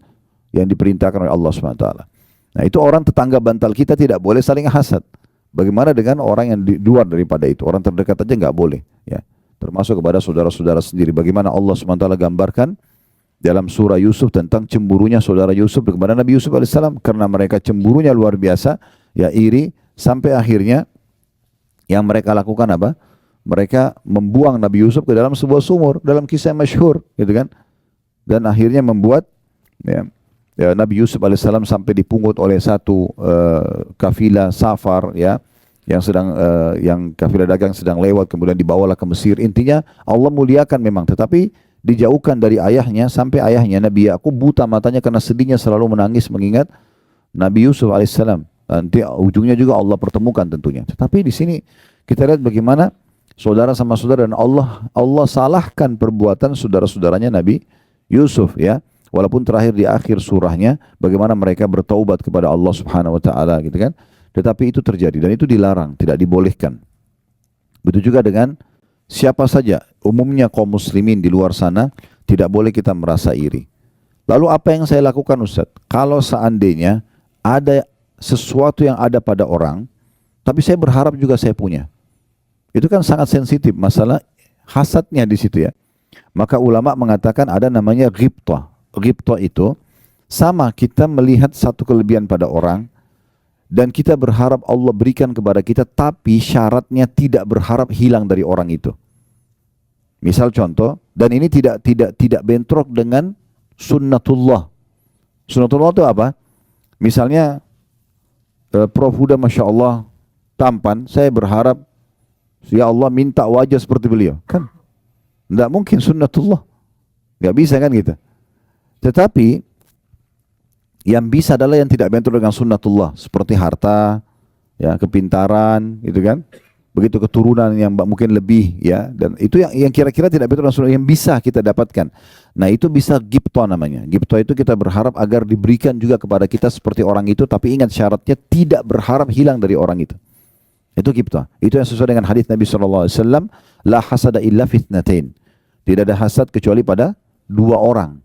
yang diperintahkan oleh Allah SWT. Nah, itu orang tetangga bantal kita tidak boleh saling hasad. Bagaimana dengan orang yang di luar daripada itu? Orang terdekat aja nggak boleh. Ya. Termasuk kepada saudara-saudara sendiri. Bagaimana Allah SWT gambarkan dalam surah Yusuf tentang cemburunya saudara Yusuf kepada Nabi Yusuf alaihissalam. Karena mereka cemburunya luar biasa. Ya, iri. Sampai akhirnya yang mereka lakukan apa? Mereka membuang Nabi Yusuf ke dalam sebuah sumur, dalam kisah yang masyhur, gitu kan? Dan akhirnya membuat Nabi Yusuf alaihissalam sampai dipungut oleh satu kafilah safar, ya, yang kafilah dagang sedang lewat, kemudian dibawalah ke Mesir. Intinya Allah muliakan memang, tetapi dijauhkan dari ayahnya sampai ayahnya Nabi Yakub buta matanya karena sedihnya selalu menangis mengingat Nabi Yusuf alaihissalam. Nanti ujungnya juga Allah pertemukan tentunya. Tetapi di sini kita lihat bagaimana saudara sama saudara, dan Allah salahkan perbuatan saudara-saudaranya Nabi Yusuf, ya. Walaupun terakhir di akhir surahnya bagaimana mereka bertaubat kepada Allah Subhanahu wa taala, gitu kan. Tetapi itu terjadi dan itu dilarang, tidak dibolehkan. Begitu juga dengan siapa saja, umumnya kaum muslimin di luar sana tidak boleh kita merasa iri. Lalu apa yang saya lakukan, Ustaz? Kalau seandainya ada sesuatu yang ada pada orang, tapi saya berharap juga saya punya. Itu kan sangat sensitif masalah hasadnya di situ, ya. Maka ulama mengatakan ada namanya ghibthah. Ghibthah itu sama kita melihat satu kelebihan pada orang dan kita berharap Allah berikan kepada kita, tapi syaratnya tidak berharap hilang dari orang itu. Misal contoh, dan ini tidak bentrok dengan sunnatullah. Sunnatullah itu apa? Misalnya Prof Huda Masya Allah tampan, saya berharap ya Allah minta wajah seperti beliau. Kan tidak mungkin sunnatullah, nggak bisa kan gitu. Tetapi yang bisa adalah yang tidak bentrok dengan sunnatullah, seperti harta, ya, kepintaran, gitu kan. Begitu keturunan yang mungkin lebih, ya, dan itu yang kira-kira tidak bentrok dengan sunnah, yang bisa kita dapatkan. Nah, itu bisa ghibthah namanya. Ghibthah itu kita berharap agar diberikan juga kepada kita seperti orang itu, tapi ingat syaratnya tidak berharap hilang dari orang itu. Itu ghibthah. Itu yang sesuai dengan hadis Nabi SAW, la hasada illa fitnatain. Tidak ada hasad kecuali pada dua orang.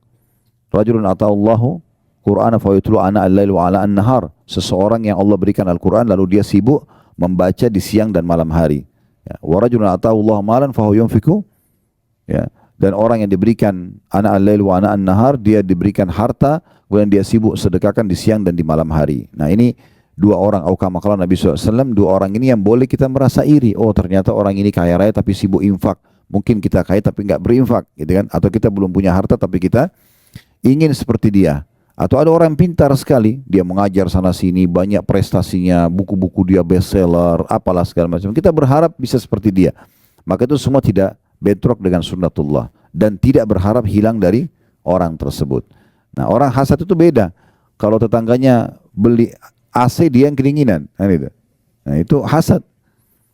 Rajulun ata'allahu Qur'ana fa yutlu ana al-lail wa ala an-nahar. Seseorang yang Allah berikan Al-Quran lalu dia sibuk membaca di siang dan malam hari. Ya. Wa rajulun ata'allahu malan fa huwa yunfiku. Ya. Dan orang yang diberikan ana al-lail wa ana an-nahar, dia diberikan harta kemudian dia sibuk sedekahkan di siang dan di malam hari. Nah, ini dua orang, au kama qala Nabi SAW, dua orang ini yang boleh kita merasa iri. Oh, ternyata orang ini kaya raya tapi sibuk infak. Mungkin kita kaya tapi enggak berinfak, gitu kan? Atau kita belum punya harta tapi kita ingin seperti dia. Atau ada orang pintar sekali, dia mengajar sana sini, banyak prestasinya, buku-buku dia bestseller, apalah segala macam. Kita berharap bisa seperti dia. Maka itu semua tidak bentrok dengan sunnatullah dan tidak berharap hilang dari orang tersebut. Nah, orang hasad itu beda. Kalau tetangganya beli AC, dia yang kedinginan, kan itu. Nah, itu hasad.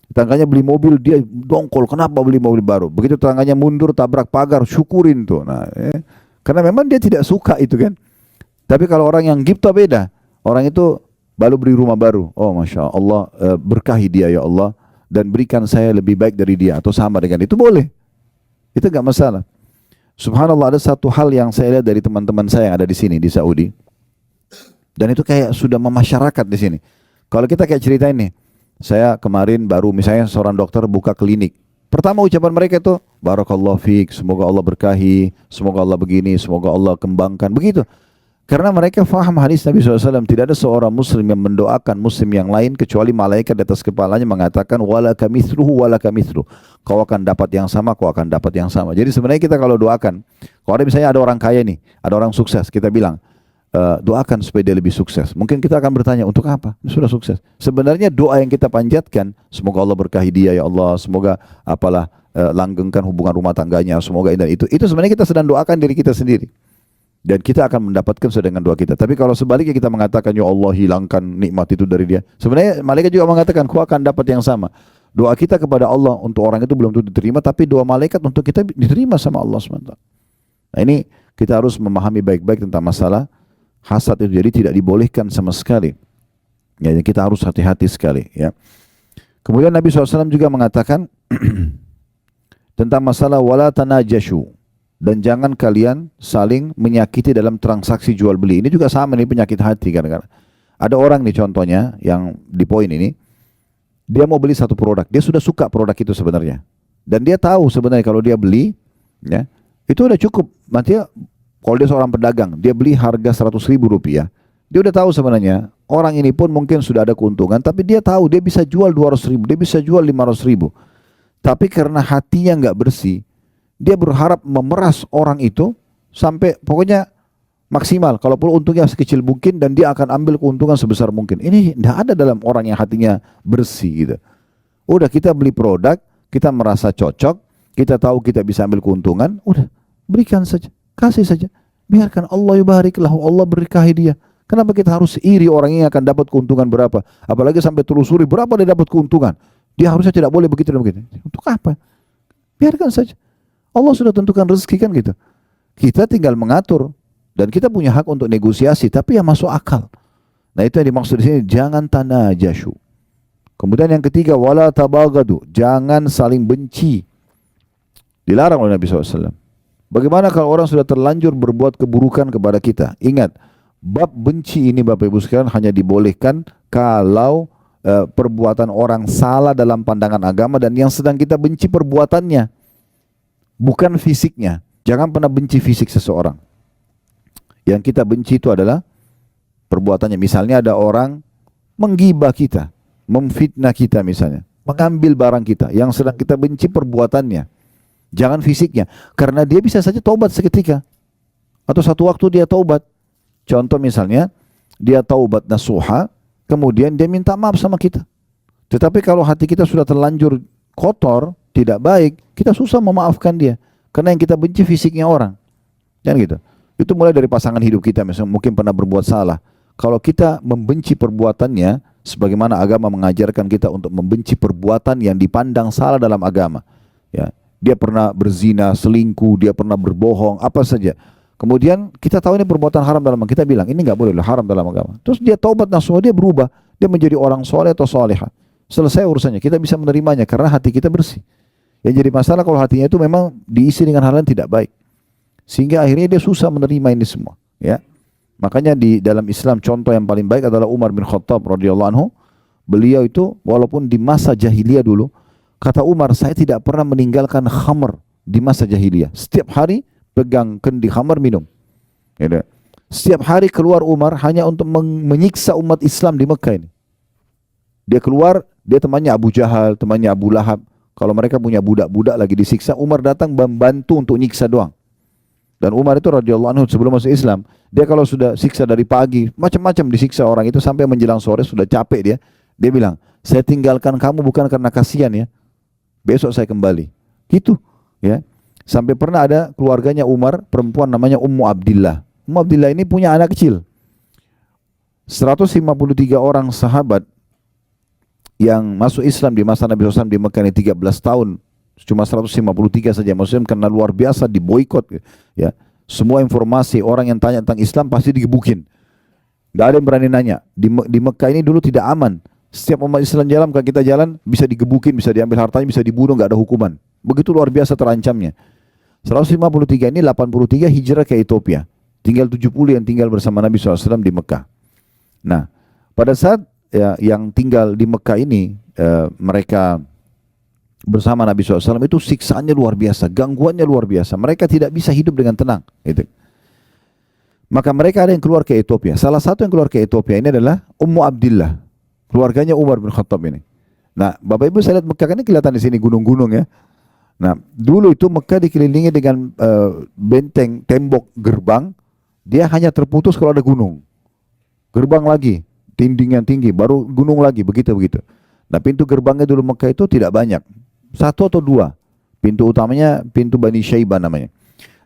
Tetangganya beli mobil, dia dongkol, kenapa beli mobil baru? Begitu tetangganya mundur, tabrak pagar, syukurin tuh. Nah, karena memang dia tidak suka itu kan. Tapi kalau orang yang gibtah beda. Orang itu baru beli rumah baru. Oh, Masya Allah, berkahi dia ya Allah. Dan berikan saya lebih baik dari dia. Atau sama dengan itu boleh. Itu gak masalah. Subhanallah, ada satu hal yang saya lihat dari teman-teman saya yang ada di sini, di Saudi. Dan itu kayak sudah memasyarakat di sini. Kalau kita kayak cerita ini, saya kemarin baru misalnya seorang dokter buka klinik. Pertama ucapan mereka itu, Barakallahu fiik, semoga Allah berkahi, semoga Allah begini, semoga Allah kembangkan. Begitu. Karena mereka faham hadis Nabi SAW, tidak ada seorang muslim yang mendoakan muslim yang lain kecuali malaikat di atas kepalanya mengatakan, walaka mithluhu walaka mithluh. Kau akan dapat yang sama, kau akan dapat yang sama. Jadi sebenarnya kita kalau doakan, kalau ada misalnya ada orang kaya nih, ada orang sukses, kita bilang, doakan supaya dia lebih sukses. Mungkin kita akan bertanya, untuk apa? Sudah sukses. Sebenarnya doa yang kita panjatkan, semoga Allah berkahi dia ya Allah, semoga apalah langgengkan hubungan rumah tangganya, semoga ini dan itu. Itu sebenarnya kita sedang doakan diri kita sendiri. Dan kita akan mendapatkan sesuai dengan doa kita. Tapi kalau sebaliknya kita mengatakan, ya Allah hilangkan nikmat itu dari dia. Sebenarnya malaikat juga mengatakan, kau akan dapat yang sama. Doa kita kepada Allah untuk orang itu belum tentu diterima, tapi doa malaikat untuk kita diterima sama Allah SWT. Nah, ini kita harus memahami baik-baik tentang masalah hasad itu. Jadi tidak dibolehkan sama sekali. Ya, kita harus hati-hati sekali. Ya. Kemudian Nabi SAW juga mengatakan tentang masalah wala tanajashu. Dan jangan kalian saling menyakiti dalam transaksi jual beli. Ini juga sama nih penyakit hati kadang-kadang. Ada orang nih contohnya yang di poin ini, dia mau beli satu produk, dia sudah suka produk itu sebenarnya. Dan dia tahu sebenarnya kalau dia beli, ya, itu udah cukup. Nanti kalau dia seorang pedagang, dia beli harga 100.000 rupiah. Dia udah tahu sebenarnya, orang ini pun mungkin sudah ada keuntungan, tapi dia tahu dia bisa jual 200.000, dia bisa jual 500.000. Tapi karena hatinya nggak bersih, dia berharap memeras orang itu sampai pokoknya maksimal. Kalau perlu untungnya sekecil mungkin dan dia akan ambil keuntungan sebesar mungkin. Ini tidak ada dalam orang yang hatinya bersih gitu. Udah kita beli produk, kita merasa cocok, kita tahu kita bisa ambil keuntungan, udah berikan saja, kasih saja. Biarkan Allah yubarik lahu, Allah berkahi dia. Kenapa kita harus iri orang ini akan dapat keuntungan berapa? Apalagi sampai telusuri berapa dia dapat keuntungan. Dia harusnya tidak boleh begitu dan begitu. Untuk apa? Biarkan saja. Allah sudah tentukan rezeki kan gitu. Kita tinggal mengatur dan kita punya hak untuk negosiasi, tapi yang masuk akal. Nah itu yang dimaksud di sini, jangan tanajashu. Kemudian yang ketiga, wala tabagadu, jangan saling benci. Dilarang oleh Nabi SAW. Bagaimana kalau orang sudah terlanjur berbuat keburukan kepada kita? Ingat, bab benci ini Bapak Ibu sekalian hanya dibolehkan kalau perbuatan orang salah dalam pandangan agama dan yang sedang kita benci perbuatannya, bukan fisiknya. Jangan pernah benci fisik seseorang. Yang kita benci itu adalah perbuatannya. Misalnya ada orang menggibah kita, memfitnah kita misalnya, mengambil barang kita, yang sedang kita benci perbuatannya. Jangan fisiknya, karena dia bisa saja taubat seketika. Atau satu waktu dia taubat. Contoh misalnya, dia taubat nasuha, kemudian dia minta maaf sama kita. Tetapi kalau hati kita sudah terlanjur kotor, tidak baik, kita susah memaafkan dia. Karena yang kita benci fisiknya orang. Kan gitu. Itu mulai dari pasangan hidup kita, misalnya mungkin pernah berbuat salah. Kalau kita membenci perbuatannya, sebagaimana agama mengajarkan kita untuk membenci perbuatan yang dipandang salah dalam agama. Ya, dia pernah berzina, selingkuh, dia pernah berbohong, apa saja. Kemudian kita tahu ini perbuatan haram dalam agama, kita bilang ini nggak boleh, haram dalam agama. Terus dia taubat nasuha, dia berubah, dia menjadi orang soleh atau soleha. Selesai urusannya, kita bisa menerimanya karena hati kita bersih. Yang jadi masalah kalau hatinya itu memang diisi dengan hal yang tidak baik. Sehingga akhirnya dia susah menerima ini semua. Ya, makanya di dalam Islam contoh yang paling baik adalah Umar bin Khattab radhiyallahu anhu. Beliau itu walaupun di masa jahiliyah dulu, kata Umar, saya tidak pernah meninggalkan khamr di masa jahiliyah. Setiap hari pegang kendi khamr minum. Ya, setiap hari keluar Umar hanya untuk menyiksa umat Islam di Mekah ini. Dia keluar, dia temannya Abu Jahal, temannya Abu Lahab. Kalau mereka punya budak-budak lagi disiksa, Umar datang membantu untuk nyiksa doang. Dan Umar itu radhiyallahu anhu sebelum masuk Islam, dia kalau sudah siksa dari pagi, macam-macam disiksa orang itu sampai menjelang sore sudah capek dia. Dia bilang, saya tinggalkan kamu bukan karena kasihan ya, besok saya kembali. Gitu, ya. Sampai pernah ada keluarganya Umar, perempuan namanya Ummu Abdillah. Ummu Abdillah ini punya anak kecil. 153 orang sahabat yang masuk Islam di masa Nabi SAW di Mekah ini 13 tahun. Cuma 153 saja Muslim karena luar biasa diboikot. Ya. Semua informasi orang yang tanya tentang Islam pasti digebukin. Gak ada yang berani nanya. Di Mekah ini dulu tidak aman. Setiap umat Islam jalan, kalau kita jalan bisa digebukin, bisa diambil hartanya, bisa dibunuh, gak ada hukuman. Begitu luar biasa terancamnya. 153 ini 83 hijrah ke Ethiopia. Tinggal 70 yang tinggal bersama Nabi SAW di Mekah. Nah, pada saat yang tinggal di Mekah ini, mereka bersama Nabi SAW itu siksaannya luar biasa, gangguannya luar biasa. Mereka tidak bisa hidup dengan tenang. Gitu. Maka mereka ada yang keluar ke Ethiopia. Salah satu yang keluar ke Ethiopia ini adalah Ummu Abdillah, keluarganya Umar bin Khattab ini. Nah, Bapak Ibu saya lihat Mekah ini kelihatan di sini gunung-gunung ya. Nah, dulu itu Mekah dikelilingi dengan benteng, tembok, gerbang. Dia hanya terputus kalau ada gunung. Gerbang lagi, dinding yang tinggi, baru gunung lagi, begitu-begitu. Nah, pintu gerbangnya dulu Mekah itu tidak banyak. 1 atau 2. Pintu utamanya pintu Bani Syaibah namanya.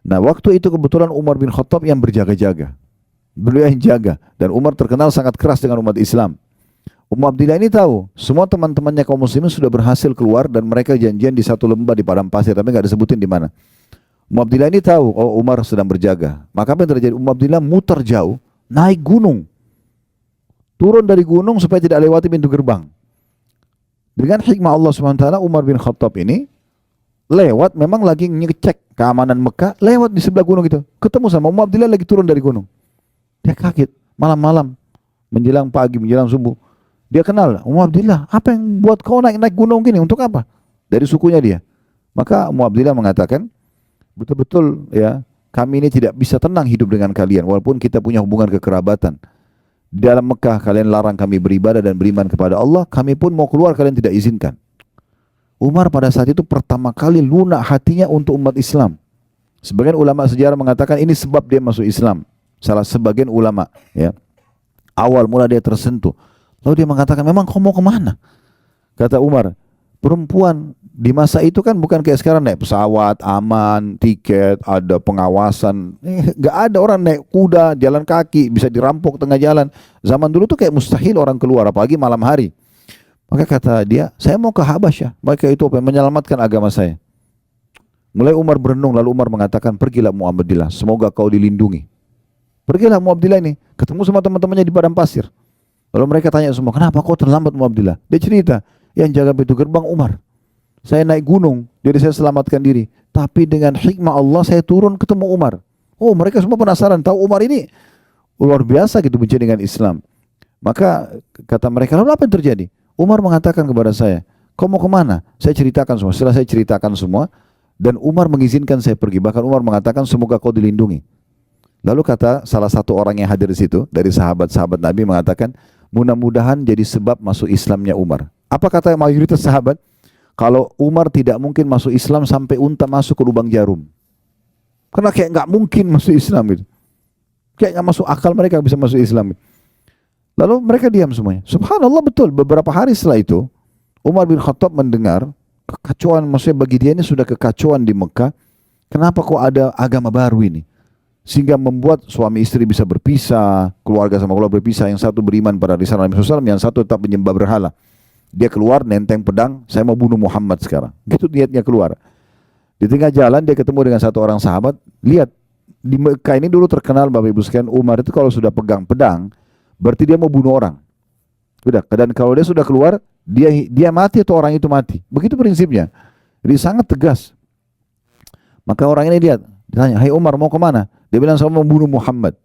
Nah, waktu itu kebetulan Umar bin Khattab yang berjaga-jaga. Beliau yang jaga. Dan Umar terkenal sangat keras dengan umat Islam. Ummu Abdillah ini tahu, semua teman-temannya kaum muslimin sudah berhasil keluar dan mereka janjian di satu lembah di padang pasir, tapi nggak disebutin di mana. Ummu Abdillah ini tahu, oh Umar sedang berjaga. Maka apa yang terjadi? Ummu Abdillah muter jauh, naik gunung. Turun dari gunung supaya tidak lewati pintu gerbang. Dengan hikmah Allah SWT, Umar bin Khattab ini lewat, memang lagi ngecek keamanan Mekah, lewat di sebelah gunung itu. Ketemu sama Ummu Abdillah lagi turun dari gunung. Dia kaget, malam-malam, menjelang pagi, menjelang subuh. Dia kenal, Ummu Abdillah, apa yang buat kau naik gunung gini, untuk apa? Dari sukunya dia. Maka Ummu Abdillah mengatakan, betul-betul ya, kami ini tidak bisa tenang hidup dengan kalian, walaupun kita punya hubungan kekerabatan. Di dalam Mekah kalian larang kami beribadah dan beriman kepada Allah, kami pun mau keluar kalian tidak izinkan. Umar pada saat itu pertama kali lunak hatinya untuk umat Islam. Sebagian ulama sejarah mengatakan ini sebab dia masuk Islam. Salah sebagian ulama, ya. Awal mula dia tersentuh. Lalu dia mengatakan, memang kau mau kemana? Kata Umar, perempuan di masa itu kan bukan kayak sekarang naik pesawat, aman, tiket, ada pengawasan. Gak ada orang naik kuda, jalan kaki, bisa dirampok tengah jalan. Zaman dulu tuh kayak mustahil orang keluar, apalagi malam hari. Maka kata dia, saya mau ke Habasyah, mereka itu menyelamatkan agama saya. Mulai Umar berenung, lalu Umar mengatakan, pergilah Ummu Abdillah, semoga kau dilindungi. Pergilah Ummu Abdillah ini, ketemu sama teman-temannya di padang pasir. Lalu mereka tanya semua, kenapa kau terlambat Ummu Abdillah? Dia cerita, yang jaga pintu gerbang Umar. Saya naik gunung, jadi saya selamatkan diri. Tapi dengan hikmah Allah saya turun ketemu Umar. Oh, mereka semua penasaran, tahu Umar ini luar biasa gitu benci dengan Islam. Maka kata mereka, lalu apa yang terjadi? Umar mengatakan kepada saya, kau mau kemana? Saya ceritakan semua. Setelah saya ceritakan semua, dan Umar mengizinkan saya pergi. Bahkan Umar mengatakan, semoga kau dilindungi. Lalu kata salah satu orang yang hadir di situ, dari sahabat-sahabat Nabi mengatakan, mudah-mudahan jadi sebab masuk Islamnya Umar. Apa kata mayoritas sahabat? Kalau Umar tidak mungkin masuk Islam sampai unta masuk ke lubang jarum. Karena kayak nggak mungkin masuk Islam gitu. Kayak nggak masuk akal mereka bisa masuk Islam. Lalu mereka diam semuanya. Subhanallah, betul. Beberapa hari setelah itu, Umar bin Khattab mendengar kekacauan, maksudnya bagi dia ini sudah kekacauan di Mekah. Kenapa kok ada agama baru ini? Sehingga membuat suami istri bisa berpisah, keluarga sama keluarga berpisah. Yang satu beriman pada risalah Nabi SAW, yang satu tetap menyembah berhala. Dia keluar nenteng pedang, saya mau bunuh Muhammad sekarang. Gitu niatnya keluar. Di tengah jalan dia ketemu dengan satu orang sahabat. Lihat, di Mekah ini dulu terkenal Bapak Ibu sekalian, Umar itu kalau sudah pegang pedang, berarti dia mau bunuh orang. Udah, dan kalau dia sudah keluar, dia mati atau orang itu mati. Begitu prinsipnya. Jadi sangat tegas. Maka orang ini lihat, ditanya, hai Umar mau kemana? Dia bilang, saya mau bunuh Muhammad.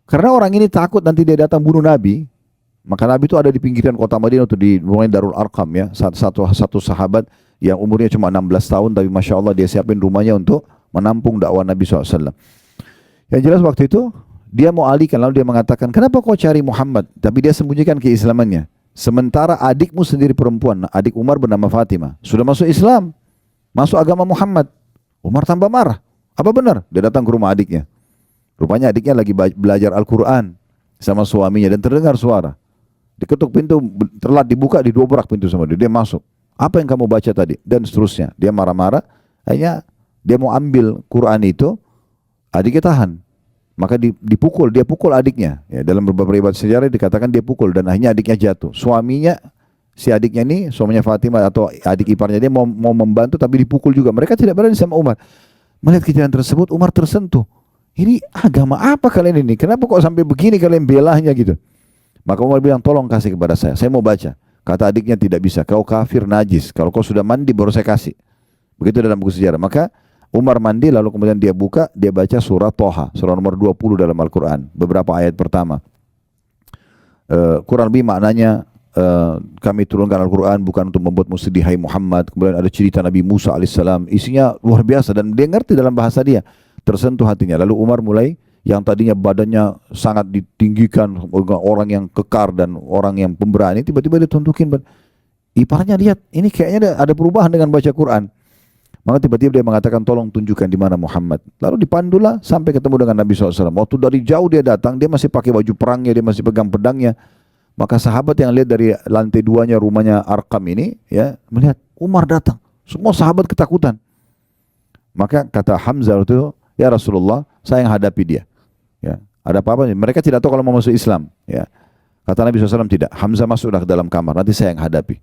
Karena orang ini takut nanti dia datang bunuh Nabi. Maka Nabi itu ada di pinggiran kota Madinah, itu di Darul Arqam ya. Satu sahabat yang umurnya cuma 16 tahun, tapi Masya Allah dia siapin rumahnya untuk menampung dakwah Nabi SAW. Yang jelas waktu itu, dia mau alihkan, lalu dia mengatakan, kenapa kau cari Muhammad? Tapi dia sembunyikan keislamannya. Sementara adikmu sendiri perempuan, adik Umar bernama Fatimah, sudah masuk Islam, masuk agama Muhammad. Umar tambah marah. Apa benar? Dia datang ke rumah adiknya. Rupanya adiknya lagi belajar Al-Quran sama suaminya dan terdengar suara. Diketuk pintu, telat dibuka, didobrak pintu sama dia. Dia masuk. Apa yang kamu baca tadi? Dan seterusnya. Dia marah-marah. Akhirnya dia mau ambil Quran itu, adiknya tahan. Maka dipukul, dia pukul adiknya. Ya, dalam beberapa riwayat sejarah dikatakan dia pukul dan akhirnya adiknya jatuh. Suaminya, si adiknya ini, suaminya Fatimah atau adik iparnya dia mau membantu tapi dipukul juga. Mereka tidak berani sama Umar. Melihat kejadian tersebut, Umar tersentuh. Ini agama apa kalian ini? Kenapa kok sampai begini kalian belahnya gitu? Maka Umar bilang, tolong kasih kepada saya mau baca. Kata adiknya, tidak bisa, kau kafir najis. Kalau kau sudah mandi baru saya kasih. Begitu dalam buku sejarah. Maka Umar mandi lalu kemudian dia buka, dia baca surah Toha, surah nomor 20 dalam Al-Quran. Beberapa ayat pertama. Kurang lebih maknanya, kami turunkan Al-Quran bukan untuk membuatmu sedih hai Muhammad. Kemudian ada cerita Nabi Musa alaihissalam. Isinya luar biasa dan dia ngerti dalam bahasa dia. Tersentuh hatinya. Lalu Umar mulai, yang tadinya badannya sangat ditinggikan, orang yang kekar dan orang yang pemberani, tiba-tiba dia tuntukin. Iparnya lihat, ini kayaknya ada perubahan dengan baca Quran. Maka tiba-tiba dia mengatakan, tolong tunjukkan di mana Muhammad. Lalu dipandulah sampai ketemu dengan Nabi SAW. Waktu dari jauh dia datang, dia masih pakai baju perangnya, dia masih pegang pedangnya. Maka sahabat yang lihat dari lantai 2-nya rumahnya Arqam ini, ya melihat Umar datang. Semua sahabat ketakutan. Maka kata Hamzah itu, ya Rasulullah, saya yang hadapi dia. Ya, ada apa-apa? Mereka tidak tahu kalau mau masuk Islam. Ya, kata Nabi SAW tidak. Hamzah masuklah ke dalam kamar, nanti saya yang hadapi.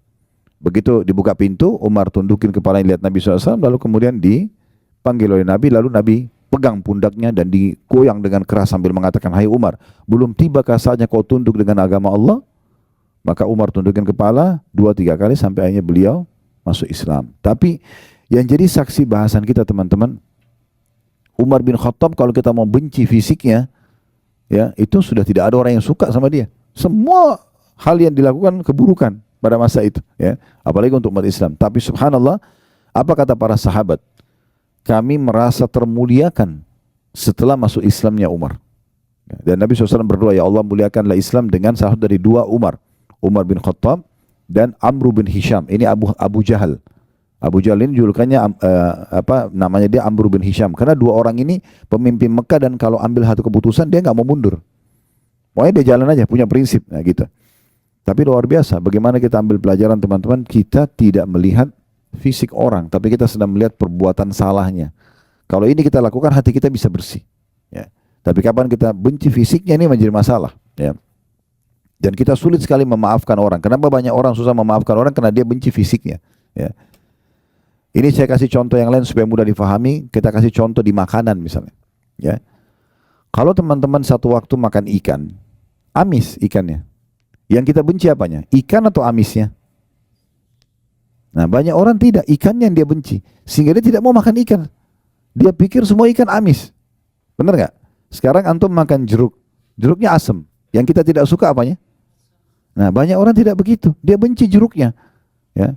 Begitu dibuka pintu, Umar tundukin kepalanya lihat Nabi SAW, lalu kemudian dipanggil oleh Nabi, lalu Nabi pegang pundaknya dan digoyang dengan keras sambil mengatakan, hai Umar, belum tibakah saatnya kau tunduk dengan agama Allah? Maka Umar tundukin kepala 2-3 kali sampai akhirnya beliau masuk Islam. Tapi yang jadi saksi bahasan kita teman-teman, Umar bin Khattab kalau kita mau benci fisiknya, ya itu sudah tidak ada orang yang suka sama dia. Semua hal yang dilakukan keburukan pada masa itu, ya, apalagi untuk umat Islam. Tapi subhanallah, apa kata para sahabat? Kami merasa termuliakan setelah masuk Islamnya Umar. Dan Nabi SAW berdoa, ya Allah muliakanlah Islam dengan salah satu dari 2 Umar, Umar bin Khattab dan Amr bin Hisham. Ini Abu Jahal. Abu Jahal ini julukannya namanya dia Amr bin Hisham. Karena 2 orang ini pemimpin Mekah dan kalau ambil satu keputusan dia nggak mau mundur. Pokoknya dia jalan aja, punya prinsip, nah gitu. Tapi luar biasa, bagaimana kita ambil pelajaran teman-teman, kita tidak melihat fisik orang, tapi kita sedang melihat perbuatan salahnya. Kalau ini kita lakukan, hati kita bisa bersih. Ya. Tapi kapan kita benci fisiknya, ini menjadi masalah. Ya. Dan kita sulit sekali memaafkan orang. Kenapa banyak orang susah memaafkan orang? Karena dia benci fisiknya. Ya. Ini saya kasih contoh yang lain supaya mudah difahami. Kita kasih contoh di makanan misalnya. Ya. Kalau teman-teman satu waktu makan ikan, amis ikannya. Yang kita benci apanya? Ikan atau amisnya? Nah banyak orang tidak, ikannya yang dia benci. Sehingga dia tidak mau makan ikan. Dia pikir semua ikan amis. Benar nggak? Sekarang antum makan jeruk. Jeruknya asam. Yang kita tidak suka apanya? Nah banyak orang tidak begitu. Dia benci jeruknya. Ya.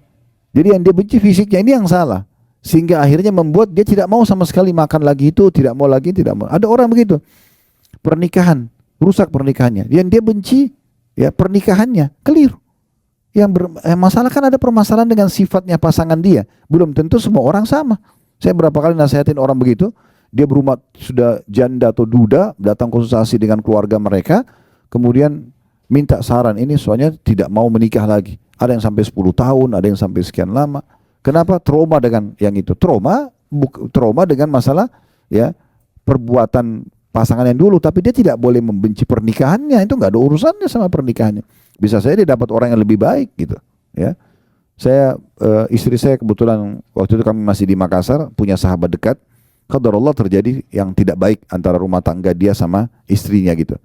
Jadi yang dia benci fisiknya ini yang salah. Sehingga akhirnya membuat dia tidak mau sama sekali makan lagi itu. Tidak mau lagi, tidak mau. Ada orang begitu. Pernikahan. Rusak pernikahannya. Yang dia benci, ya pernikahannya keliru. Masalah kan ada permasalahan dengan sifatnya pasangan dia. Belum tentu semua orang sama. Saya berapa kali nasihatin orang begitu, dia berumah sudah janda atau duda, datang konsultasi dengan keluarga mereka, kemudian minta saran, ini soalnya tidak mau menikah lagi. Ada yang sampai 10 tahun, ada yang sampai sekian lama. Kenapa? Trauma dengan yang itu. Trauma dengan masalah ya perbuatan pasangan yang dulu, tapi dia tidak boleh membenci pernikahannya, itu nggak ada urusannya sama pernikahannya. Bisa saja dia dapat orang yang lebih baik gitu, ya. Istri saya kebetulan waktu itu kami masih di Makassar, punya sahabat dekat. Qadarullah terjadi yang tidak baik antara rumah tangga dia sama istrinya gitu.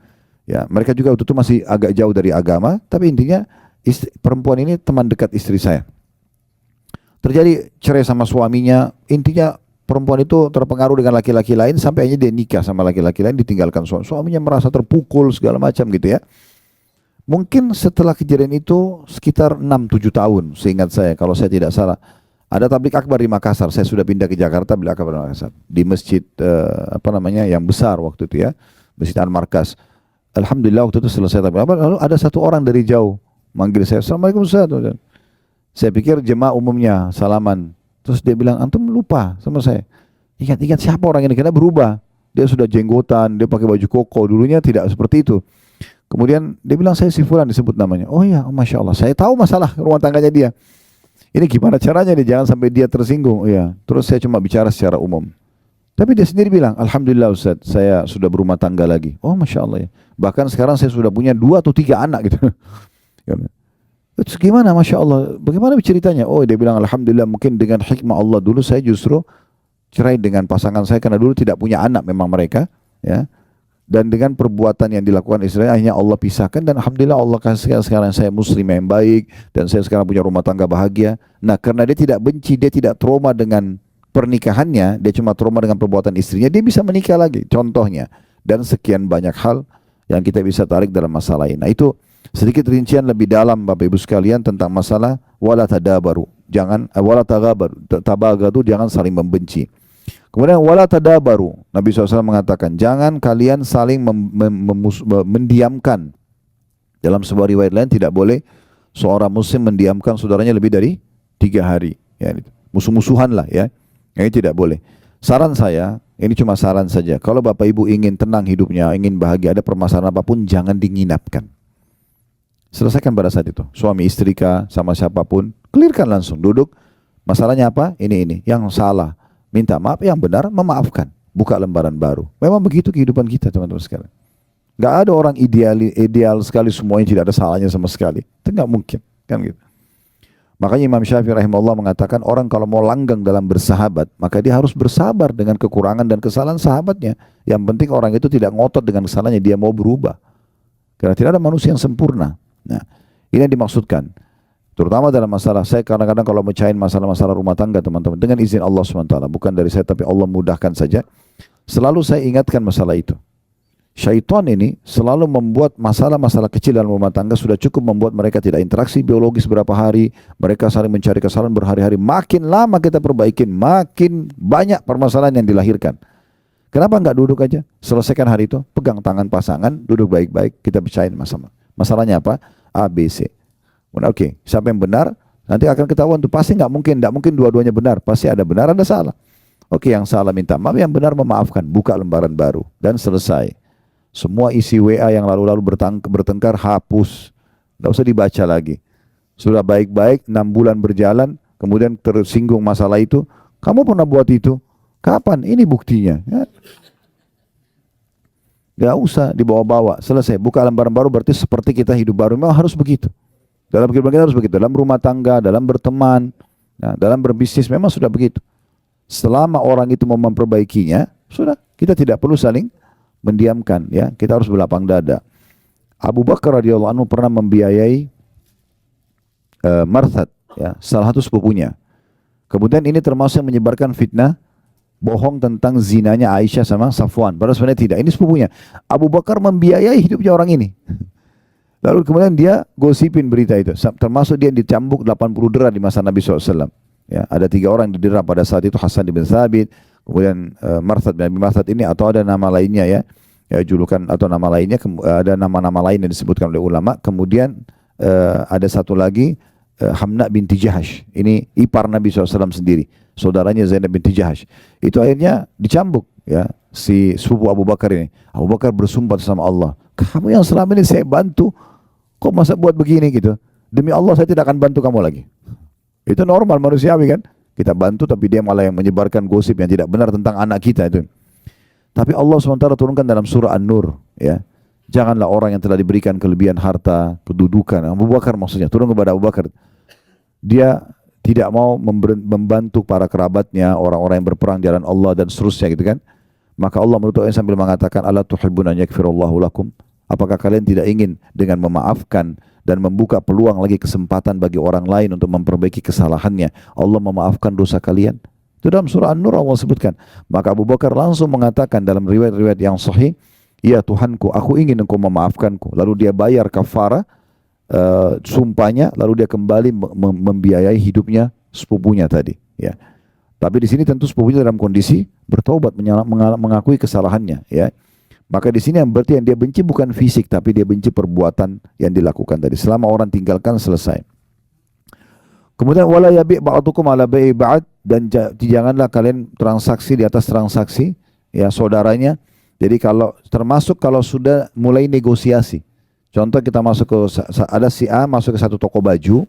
Ya, mereka juga waktu itu masih agak jauh dari agama, tapi intinya perempuan ini teman dekat istri saya. Terjadi cerai sama suaminya, intinya perempuan itu terpengaruh dengan laki-laki lain sampai akhirnya dia nikah sama laki-laki lain, ditinggalkan suaminya, merasa terpukul segala macam gitu ya. Mungkin setelah kejadian itu sekitar 6-7 tahun seingat saya kalau saya tidak salah. Ada tablik akbar di Makassar. Saya sudah pindah ke Jakarta, tablik akbar di Makassar. Di masjid yang besar waktu itu ya. Masjid Al-Markas. Alhamdulillah waktu itu selesai tablik akbar, lalu ada satu orang dari jauh manggil saya, "Assalamualaikum Ustaz." Saya pikir jemaah umumnya salaman. Terus dia bilang, "Antum lupa sama saya." Ingat-ingat siapa orang ini, karena berubah. Dia sudah jenggotan, dia pakai baju koko, dulunya tidak seperti itu. Kemudian dia bilang, "Saya si Fulan," disebut namanya. Oh iya, Masya Allah, saya tahu masalah rumah tangganya dia. Ini gimana caranya dia, jangan sampai dia tersinggung. Iya. Terus saya cuma bicara secara umum. Tapi dia sendiri bilang, Alhamdulillah Ustaz, saya sudah berumah tangga lagi. Oh Masya Allah ya. Bahkan sekarang saya sudah punya 2 atau 3 anak gitu. Terus gimana Masya Allah, bagaimana ceritanya? Oh dia bilang Alhamdulillah, mungkin dengan hikmah Allah dulu saya justru cerai dengan pasangan saya karena dulu tidak punya anak memang mereka. Ya. Dan dengan perbuatan yang dilakukan istrinya akhirnya Allah pisahkan dan Alhamdulillah Allah kasih sekarang saya muslim yang baik dan saya sekarang punya rumah tangga bahagia. Nah karena dia tidak benci, dia tidak trauma dengan pernikahannya, dia cuma trauma dengan perbuatan istrinya, dia bisa menikah lagi contohnya. Dan sekian banyak hal yang kita bisa tarik dalam masalah ini. Nah itu sedikit rincian lebih dalam Bapak Ibu sekalian tentang masalah wala tadabaru. Jangan wala tabagadu, jangan saling membenci. Kemudian wala tadabaru, Nabi SAW mengatakan jangan kalian saling mendiamkan. Dalam sebuah riwayat lain tidak boleh seorang muslim mendiamkan saudaranya lebih dari 3 hari. Ya, musuh-musuhan lah ya. Ini tidak boleh. Saran saya, ini cuma saran saja. Kalau Bapak Ibu ingin tenang hidupnya, ingin bahagia, ada permasalahan apapun, jangan dinginapkan. Selesaikan pada saat itu. Suami istri kah, sama siapapun, clearkan langsung. Duduk, masalahnya apa? Ini. Yang salah minta maaf, yang benar memaafkan, buka lembaran baru. Memang begitu kehidupan kita teman-teman sekalian. Gak ada orang ideal sekali semuanya tidak ada salahnya sama sekali. Itu gak mungkin, kan gitu. Makanya Imam Syafi'i rahimahullah mengatakan orang kalau mau langgeng dalam bersahabat, maka dia harus bersabar dengan kekurangan dan kesalahan sahabatnya. Yang penting orang itu tidak ngotot dengan kesalahannya, dia mau berubah. Karena tidak ada manusia yang sempurna. Nah, ini yang dimaksudkan. Terutama dalam masalah, saya kadang-kadang kalau mecahin masalah-masalah rumah tangga teman-teman, dengan izin Allah SWT, bukan dari saya tapi Allah mudahkan saja, selalu saya ingatkan masalah itu. Syaitan ini selalu membuat masalah-masalah kecil dalam rumah tangga sudah cukup membuat mereka tidak interaksi biologis berapa hari, mereka saling mencari kesalahan berhari-hari, makin lama kita perbaikin, makin banyak permasalahan yang dilahirkan. Kenapa nggak duduk aja, selesaikan hari itu, pegang tangan pasangan, duduk baik-baik, kita bicarain masalah. Masalahnya apa? A, B, C. Oke, siapa yang benar? Nanti akan ketahuan tuh, pasti nggak mungkin dua-duanya benar, pasti ada benar, ada salah. Oke, yang salah minta maaf, yang benar memaafkan, buka lembaran baru dan selesai. Semua isi WA yang lalu-lalu bertengkar hapus, nggak usah dibaca lagi. Sudah baik-baik, 6 bulan berjalan, kemudian tersinggung masalah itu, kamu pernah buat itu? Kapan? Ini buktinya. Ya. Gak usah dibawa-bawa, selesai. Buka lembaran baru berarti seperti kita hidup baru, memang harus begitu. Dalam kehidupan kita harus begitu, dalam rumah tangga, dalam berteman, nah, dalam berbisnis memang sudah begitu. Selama orang itu mau memperbaikinya, sudah, kita tidak perlu saling mendiamkan, ya. Kita harus berlapang dada. Abu Bakar radhiyallahu anhu pernah membiayai Marthad, ya, salah satu sepupunya. Kemudian ini termasuk yang menyebarkan fitnah bohong tentang zinanya Aisyah sama Safwan. Padahal sebenarnya tidak, ini sepupunya. Abu Bakar membiayai hidupnya orang ini. Lalu kemudian dia gosipin berita itu. Termasuk dia dicambuk 80 dera di masa Nabi SAW. Ya, ada 3 orang yang didera pada saat itu, Hasan bin Thabit, kemudian Marthad bin Abi Marthad ini, atau ada nama lainnya ya, julukan atau nama lainnya, ada nama-nama lain yang disebutkan oleh ulama. Kemudian ada satu lagi, Hamna binti Jahash. Ini ipar Nabi SAW sendiri, saudaranya Zainab binti Jahash. Itu akhirnya dicambuk ya, si sepupu Abu Bakar ini. Abu Bakar bersumpah sama Allah, kamu yang selama ini saya bantu, kok masa buat begini gitu? Demi Allah saya tidak akan bantu kamu lagi. Itu normal manusiawi kan? Kita bantu tapi dia malah yang menyebarkan gosip yang tidak benar tentang anak kita itu. Tapi Allah SWT turunkan dalam surah An-Nur ya. Janganlah orang yang telah diberikan kelebihan harta, kedudukan. Abu Bakar maksudnya, turun kepada Abu Bakar. Dia tidak mau membantu para kerabatnya, orang-orang yang berperang di jalan Allah dan seterusnya gitu kan. Maka Allah menutup ayat sambil mengatakan, "Ala tuhibbuna an yaghfirallahu lakum?" Apakah kalian tidak ingin dengan memaafkan dan membuka peluang lagi kesempatan bagi orang lain untuk memperbaiki kesalahannya, Allah memaafkan dosa kalian? Itu dalam surah An-Nur Allah sebutkan. Maka Abu Bakar langsung mengatakan dalam riwayat-riwayat yang sahih, "Ya Tuhanku, aku ingin engkau memaafkanku." Lalu dia bayar kafarah sumpahnya, lalu dia kembali membiayai hidupnya sepupunya tadi ya. Tapi di sini tentu sepupunya dalam kondisi bertobat, mengakui kesalahannya ya. Maka di sini yang berarti yang dia benci bukan fisik, tapi dia benci perbuatan yang dilakukan tadi. Selama orang tinggalkan, selesai. Kemudian wala yabi' ba'dukum ala bai'i ba'd, dan janganlah kalian transaksi di atas transaksi ya saudaranya. Jadi termasuk kalau sudah mulai negosiasi. Contoh kita masuk ke, ada si A masuk ke satu toko baju,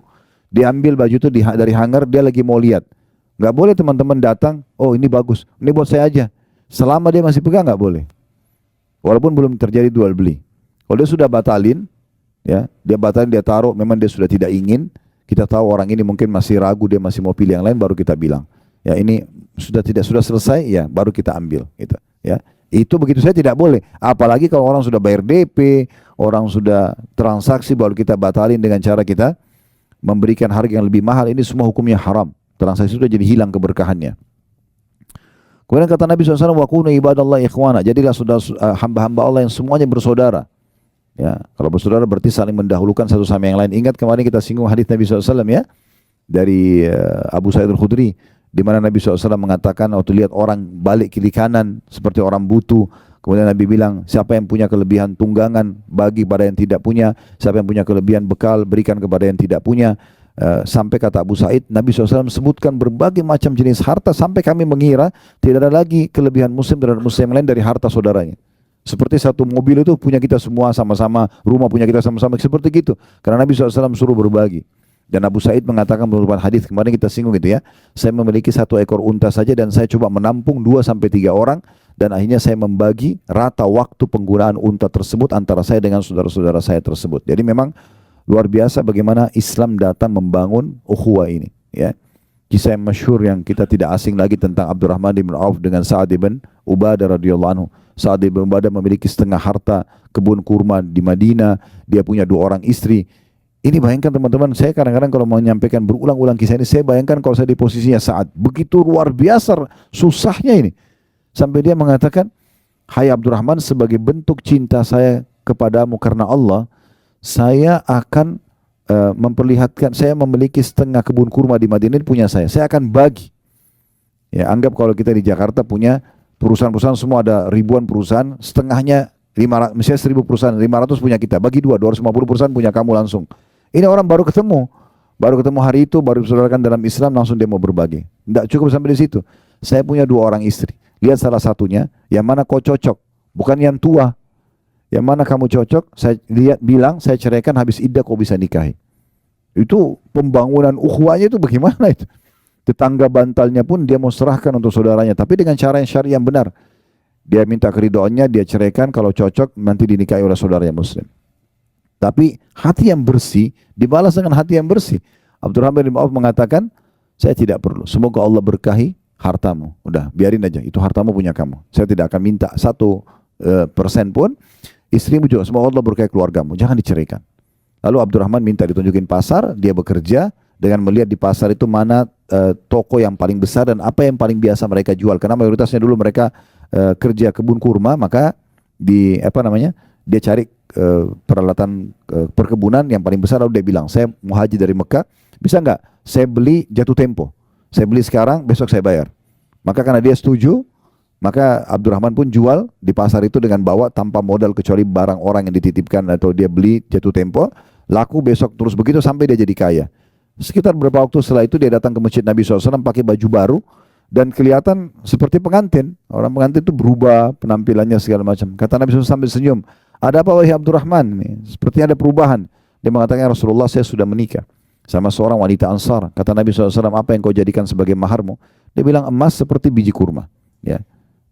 diambil baju itu dari hanger, dia lagi mau lihat. Nggak boleh teman-teman datang, oh ini bagus, ini buat saya aja. Selama dia masih pegang nggak boleh. Walaupun belum terjadi jual beli. Kalau dia sudah batalin, ya, dia batalin, dia taruh, memang dia sudah tidak ingin, kita tahu orang ini mungkin masih ragu, dia masih mau pilih yang lain, baru kita bilang, ya ini sudah selesai, ya baru kita ambil, gitu, ya. Itu begitu saya tidak boleh. Apalagi kalau orang sudah bayar DP, orang sudah transaksi, baru kita batalin dengan cara kita memberikan harga yang lebih mahal. Ini semua hukumnya haram. Transaksi sudah jadi hilang keberkahannya. Kemudian kata Nabi SAW, wa kunu ibadallah ikhwana. Jadilah hamba-hamba Allah yang semuanya bersaudara. Ya, kalau bersaudara berarti saling mendahulukan satu sama yang lain. Ingat kemarin kita singgung hadis Nabi SAW, ya, dari Abu Sa'id Al-Khudri, di mana Nabi SAW mengatakan waktu lihat orang balik kiri kanan seperti orang butuh, kemudian Nabi bilang, siapa yang punya kelebihan tunggangan bagi pada yang tidak punya, siapa yang punya kelebihan bekal berikan kepada yang tidak punya. Sampai kata Abu Sa'id, Nabi SAW sebutkan berbagai macam jenis harta sampai kami mengira tidak ada lagi kelebihan muslim terhadap muslim lain dari harta saudaranya. Seperti satu mobil itu punya kita semua sama-sama, rumah punya kita sama-sama, seperti gitu. Karena Nabi SAW suruh berbagi. Dan Abu Sa'id mengatakan menurut hadis kemarin kita singgung gitu, ya, saya memiliki 1 ekor unta saja dan saya coba menampung 2-3 orang, dan akhirnya saya membagi rata waktu penggunaan unta tersebut antara saya dengan saudara-saudara saya tersebut. Jadi memang luar biasa bagaimana Islam datang membangun ukhuwah ini, ya. Kisah yang masyhur yang kita tidak asing lagi tentang Abdurrahman bin Auf dengan Sa'ad bin Ubadah radhiyallahu anhu. Sa'ad bin Ubadah memiliki setengah harta kebun kurma di Madinah, dia punya 2 orang istri. Ini bayangkan teman-teman, saya kadang-kadang kalau menyampaikan berulang-ulang kisah ini, saya bayangkan kalau saya di posisinya Sa'ad, begitu luar biasa susahnya ini. Sampai dia mengatakan, hai Abdurrahman, sebagai bentuk cinta saya kepadamu karena Allah, saya akan memperlihatkan, saya memiliki setengah kebun kurma di Madinah, punya saya akan bagi. Ya, anggap kalau kita di Jakarta punya perusahaan-perusahaan, semua ada ribuan perusahaan, setengahnya 500, misalnya 1000 perusahaan, 500 punya kita, bagi 250 perusahaan punya kamu langsung. Ini orang baru ketemu hari itu, baru disaudarakan dalam Islam, langsung dia mau berbagi. Tidak cukup sampai di situ. Saya punya 2 orang istri, lihat salah satunya, yang mana kau cocok, bukan yang tua. Yang mana kamu cocok, saya lihat, bilang, saya ceraikan, habis iddah kau bisa nikahi. Itu pembangunan ukhuwahnya itu bagaimana itu? Tetangga bantalnya pun dia mau serahkan untuk saudaranya, tapi dengan cara yang syar'i yang benar. Dia minta keridhaannya, dia ceraikan, kalau cocok nanti dinikahi oleh saudaranya muslim. Tapi hati yang bersih dibalas dengan hati yang bersih. Abdurrahman bin Auf mengatakan, saya tidak perlu, semoga Allah berkahi hartamu. Udah, biarin aja, itu hartamu punya kamu. Saya tidak akan minta 1% pun. Istrimu juga, semoga Allah berkahi keluargamu, jangan diceraikan. Lalu Abdurrahman minta ditunjukin pasar, dia bekerja dengan melihat di pasar itu mana toko yang paling besar dan apa yang paling biasa mereka jual. Karena mayoritasnya dulu mereka kerja kebun kurma, maka dia cari peralatan perkebunan yang paling besar. Lalu dia bilang, saya mau haji dari Mekah, bisa nggak saya beli jatuh tempo, saya beli sekarang, besok saya bayar. Maka karena dia setuju, maka Abdurrahman pun jual di pasar itu dengan bawa tanpa modal kecuali barang orang yang dititipkan atau dia beli jatuh tempo, laku besok terus begitu sampai dia jadi kaya. Sekitar beberapa waktu setelah itu dia datang ke masjid Nabi SAW pakai baju baru dan kelihatan seperti pengantin. Orang pengantin itu berubah penampilannya segala macam. Kata Nabi SAW sambil senyum, ada apa wahai Abdurrahman? Sepertinya ada perubahan. Dia mengatakan, Rasulullah, saya sudah menikah sama seorang wanita Ansar. Kata Nabi SAW, apa yang kau jadikan sebagai maharmu? Dia bilang, emas seperti biji kurma. Ya.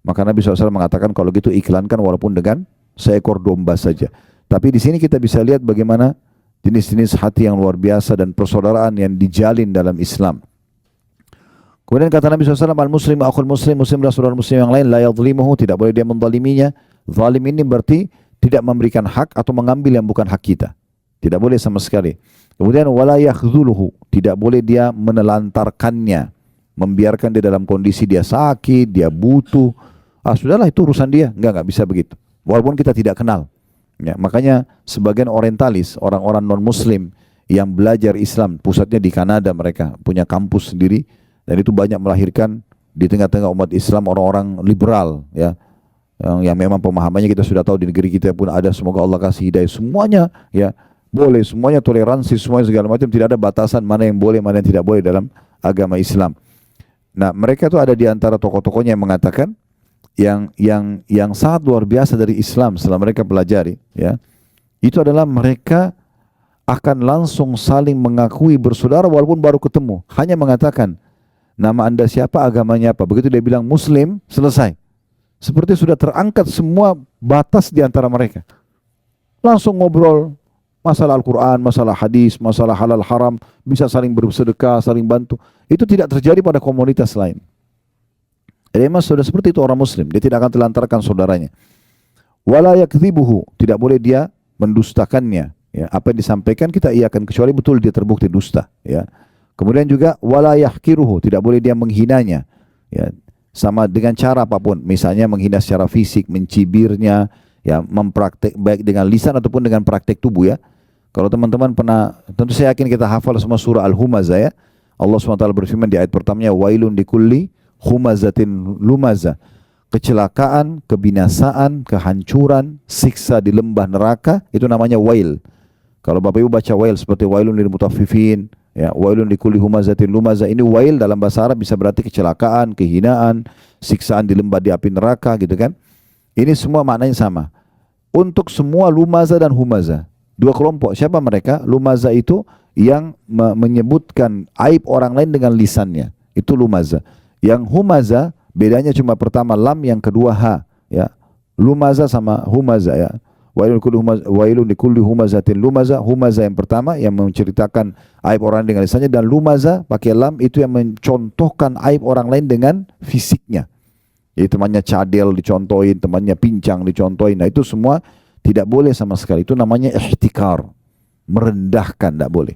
Maka Nabi SAW mengatakan, kalau gitu iklankan walaupun dengan seekor domba saja. Tapi di sini kita bisa lihat bagaimana jenis-jenis hati yang luar biasa dan persaudaraan yang dijalin dalam Islam. Kemudian kata Nabi SAW, al-muslim akhul muslim, muslim adalah saudara muslim yang lain, la yadhlimuhu, tidak boleh dia menzaliminya. Zalim ini berarti tidak memberikan hak atau mengambil yang bukan hak kita. Tidak boleh sama sekali. Kemudian wala yakhzuluhu, tidak boleh dia menelantarkannya, membiarkan dia dalam kondisi dia sakit, dia butuh. Sudahlah itu urusan dia, enggak bisa begitu. Walaupun kita tidak kenal. Ya, makanya sebagian orientalis, orang-orang non-muslim yang belajar Islam, pusatnya di Kanada, mereka punya kampus sendiri dan itu banyak melahirkan di tengah-tengah umat Islam orang-orang liberal, ya. Yang memang pemahamannya kita sudah tahu di negeri kita pun ada, semoga Allah kasih hidayah semuanya, ya. Boleh, semuanya toleransi, semuanya segala macam, tidak ada batasan mana yang boleh, mana yang tidak boleh dalam agama Islam. Nah, mereka itu ada di antara tokoh-tokohnya yang mengatakan yang sangat luar biasa dari Islam setelah mereka pelajari, ya, itu adalah mereka akan langsung saling mengakui bersaudara walaupun baru ketemu, hanya mengatakan nama anda siapa, agamanya apa, begitu dia bilang Muslim, selesai. Seperti sudah terangkat semua batas di antara mereka. Langsung ngobrol masalah Al-Quran, masalah hadis, masalah halal haram, bisa saling bersedekah, saling bantu. Itu tidak terjadi pada komunitas lain. Jadi memang sudah seperti itu orang muslim, dia tidak akan telantarkan saudaranya. Wala yakdzibuhu, tidak boleh dia mendustakannya. Ya, apa yang disampaikan kita iakan kecuali betul dia terbukti dusta. Ya. Kemudian juga wala yahkiruhu, tidak boleh dia menghinanya. Ya, sama dengan cara apapun, misalnya menghina secara fisik, mencibirnya, ya, mempraktek baik dengan lisan ataupun dengan praktek tubuh ya. Kalau teman-teman pernah, tentu saya yakin kita hafal semua surah Al-Humazah ya. Allah SWT berfirman di ayat pertamanya, wailun likulli humazatin lumazah. Kecelakaan, kebinasaan, kehancuran, siksa di lembah neraka, itu namanya wail. Kalau Bapak Ibu baca wail seperti wailun lil mutaffifin, ya, wailun likulli humazatin lumazah, ini wail dalam bahasa Arab bisa berarti kecelakaan, kehinaan, siksaan di lembah di api neraka gitu kan. Ini semua maknanya sama. Untuk semua lumazah dan humazah. Dua kelompok, siapa mereka? Lumazah itu yang menyebutkan aib orang lain dengan lisannya. Itu lumazah. Yang humazah, bedanya cuma pertama lam, yang kedua ha. Ya. Lumazah sama humazah ya. Wailun likulli humazatin lumazah. Humazah yang pertama yang menceritakan aib orang lain dengan lisannya, dan lumazah pakai lam itu yang mencontohkan aib orang lain dengan fisiknya. Jadi temannya cadel dicontohin, temannya pincang dicontohin. Nah itu semua tidak boleh sama sekali. Itu namanya ihtikar, merendahkan, tidak boleh.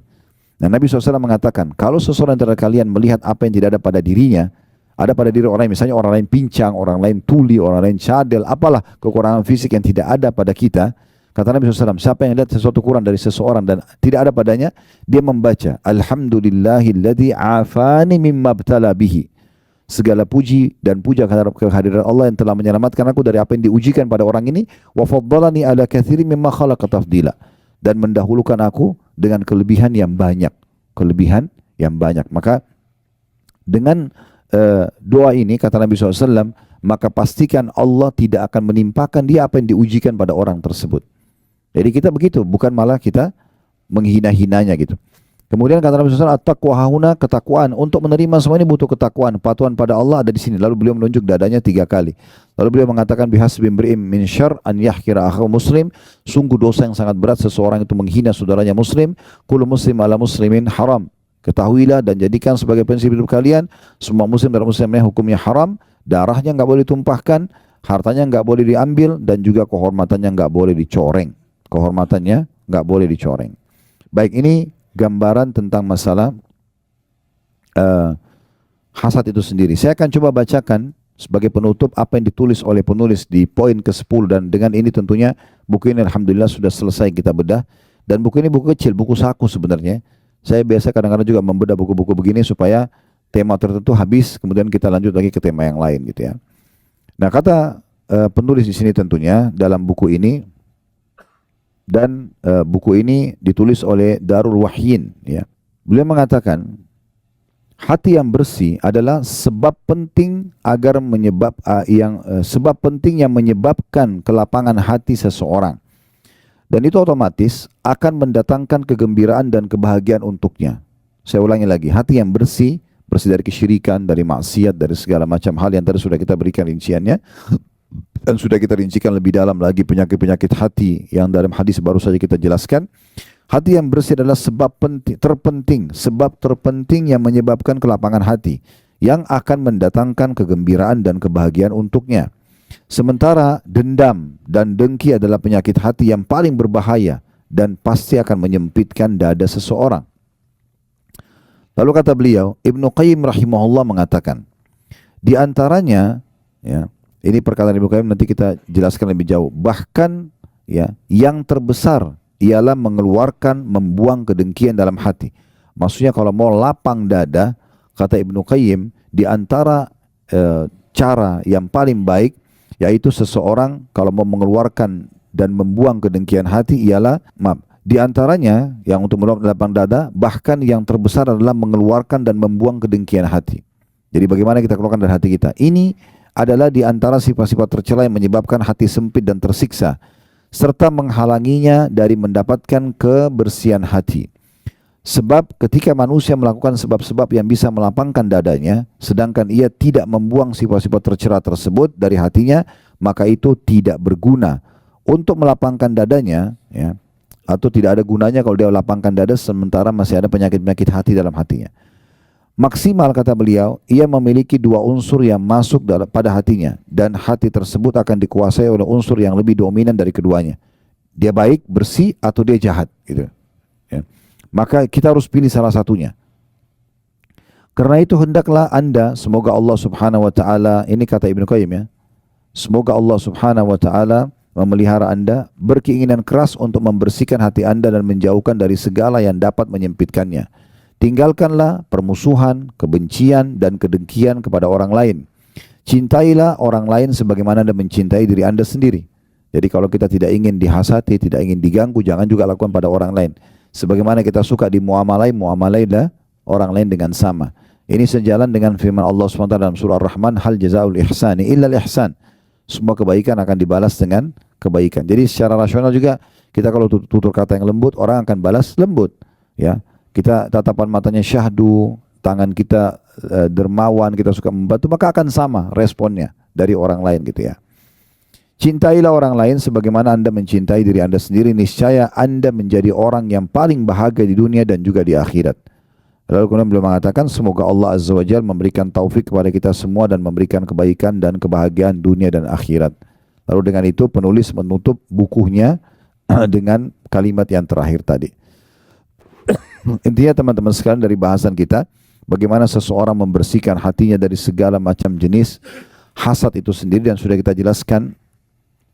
Nah Nabi SAW mengatakan, kalau seseorang antara kalian melihat apa yang tidak ada pada dirinya, ada pada diri orang lain, misalnya orang lain pincang, orang lain tuli, orang lain cadel, apalah kekurangan fisik yang tidak ada pada kita, kata Nabi SAW, siapa yang lihat sesuatu kurang dari seseorang dan tidak ada padanya, dia membaca, Alhamdulillahilladzi afani mimma btala bihi. Segala puji dan puja kehadiran Allah yang telah menyelamatkan aku dari apa yang diujikan pada orang ini, wa faddalani ala katsirin mimma khalaqa tafdila, dan mendahulukan aku dengan kelebihan yang banyak, kelebihan yang banyak. Maka dengan doa ini kata Nabi SAW, maka pastikan Allah tidak akan menimpakan dia apa yang diujikan pada orang tersebut. Jadi kita begitu, bukan malah kita menghina-hinanya gitu. Kemudian kata Nabi SAW, at-taqwa hahuna, ketakwaan. Untuk menerima semua ini butuh ketakwaan. Patuhan pada Allah ada di sini. Lalu beliau menunjuk dadanya 3 kali. Lalu beliau mengatakan, bihasbi imri'in min syarr an yahkira akhahu muslim. Sungguh dosa yang sangat berat seseorang itu menghina saudaranya muslim. Kullu muslim ala muslimin haram. Ketahuilah dan jadikan sebagai prinsip hidup kalian, semua muslim dan muslimnya hukumnya haram. Darahnya enggak boleh ditumpahkan, hartanya enggak boleh diambil, dan juga kehormatannya enggak boleh dicoreng. Kehormatannya enggak boleh dicoreng. Baik, ini gambaran tentang masalah hasad itu sendiri. Saya akan coba bacakan sebagai penutup apa yang ditulis oleh penulis di poin ke-10, dan dengan ini tentunya buku ini alhamdulillah sudah selesai kita bedah, dan buku ini buku kecil, buku saku sebenarnya. Saya biasa kadang-kadang juga membedah buku-buku begini supaya tema tertentu habis, kemudian kita lanjut lagi ke tema yang lain gitu ya. Nah, kata penulis di sini tentunya dalam buku ini, dan buku ini ditulis oleh Darul Wahyin ya. Beliau mengatakan hati yang bersih adalah sebab penting agar sebab penting yang menyebabkan kelapangan hati seseorang, dan itu otomatis akan mendatangkan kegembiraan dan kebahagiaan untuknya. Saya ulangi lagi, hati yang bersih, bersih dari kesyirikan, dari maksiat, dari segala macam hal yang tadi sudah kita berikan rinciannya. Dan sudah kita rincikan lebih dalam lagi penyakit-penyakit hati yang dalam hadis baru saja kita jelaskan. Hati yang bersih adalah sebab terpenting yang menyebabkan kelapangan hati, yang akan mendatangkan kegembiraan dan kebahagiaan untuknya. Sementara dendam dan dengki adalah penyakit hati yang paling berbahaya dan pasti akan menyempitkan dada seseorang. Lalu kata beliau, Ibnu Qayyim rahimahullah mengatakan, di antaranya ya, ini perkataan Ibnu Qayyim nanti kita jelaskan lebih jauh. Bahkan ya, yang terbesar ialah membuang kedengkian dalam hati. Maksudnya kalau mau lapang dada, kata Ibnu Qayyim, di antara cara yang paling baik, yaitu seseorang kalau mau mengeluarkan dan membuang kedengkian hati ialah, di antaranya yang untuk lapang dada, bahkan yang terbesar adalah mengeluarkan dan membuang kedengkian hati. Jadi bagaimana kita keluarkan dari hati kita? Ini adalah di antara sifat-sifat tercela yang menyebabkan hati sempit dan tersiksa, serta menghalanginya dari mendapatkan kebersihan hati. Sebab ketika manusia melakukan sebab-sebab yang bisa melapangkan dadanya, sedangkan ia tidak membuang sifat-sifat tercela tersebut dari hatinya, maka itu tidak berguna untuk melapangkan dadanya, ya, atau tidak ada gunanya kalau dia lapangkan dada sementara masih ada penyakit-penyakit hati dalam hatinya. Maksimal kata beliau, ia memiliki dua unsur yang masuk pada hatinya dan hati tersebut akan dikuasai oleh unsur yang lebih dominan dari keduanya. Dia baik, bersih, atau dia jahat, gitu. Ya. Maka kita harus pilih salah satunya. Karena itu hendaklah Anda, semoga Allah Subhanahu wa taala, ini kata Ibnu Qayyim, ya. Semoga Allah Subhanahu wa taala memelihara Anda, berkeinginan keras untuk membersihkan hati Anda dan menjauhkan dari segala yang dapat menyempitkannya. Tinggalkanlah permusuhan, kebencian, dan kedengkian kepada orang lain. Cintailah orang lain sebagaimana Anda mencintai diri Anda sendiri. Jadi kalau kita tidak ingin dihasati, tidak ingin diganggu, jangan juga lakukan pada orang lain. Sebagaimana kita suka dimuamalai, muamalailah orang lain dengan sama. Ini sejalan dengan firman Allah SWT dalam surah Ar-Rahman, hal jazaul ihsani illa al-ihsan. Semua kebaikan akan dibalas dengan kebaikan. Jadi secara rasional juga kita kalau tutur kata yang lembut, orang akan balas lembut. Ya, kita tatapan matanya syahdu, tangan kita dermawan, kita suka membantu, maka akan sama responnya dari orang lain, gitu ya. Cintailah orang lain sebagaimana Anda mencintai diri Anda sendiri, niscaya Anda menjadi orang yang paling bahagia di dunia dan juga di akhirat. Lalu kemudian beliau mengatakan, semoga Allah Azza wa Jalla memberikan taufik kepada kita semua dan memberikan kebaikan dan kebahagiaan dunia dan akhirat. Lalu dengan itu penulis menutup bukunya dengan kalimat yang terakhir tadi. Intinya teman-teman sekalian dari bahasan kita, bagaimana seseorang membersihkan hatinya dari segala macam jenis hasad itu sendiri, dan sudah kita jelaskan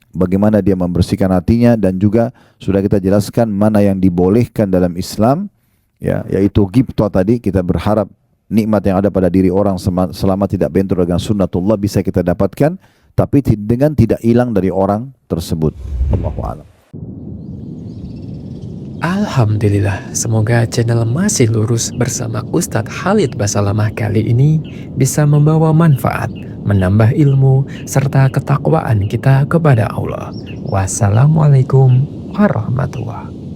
bagaimana dia membersihkan hatinya, dan juga sudah kita jelaskan mana yang dibolehkan dalam Islam, ya, yaitu ghibthah tadi. Kita berharap nikmat yang ada pada diri orang selama tidak bentrok dengan sunnatullah bisa kita dapatkan, tapi dengan tidak hilang dari orang tersebut. Allahu a'lam. Alhamdulillah, semoga channel Masih Lurus bersama Ustadz Khalid Basalamah kali ini bisa membawa manfaat, menambah ilmu, serta ketakwaan kita kepada Allah. Wassalamualaikum warahmatullahi wabarakatuh.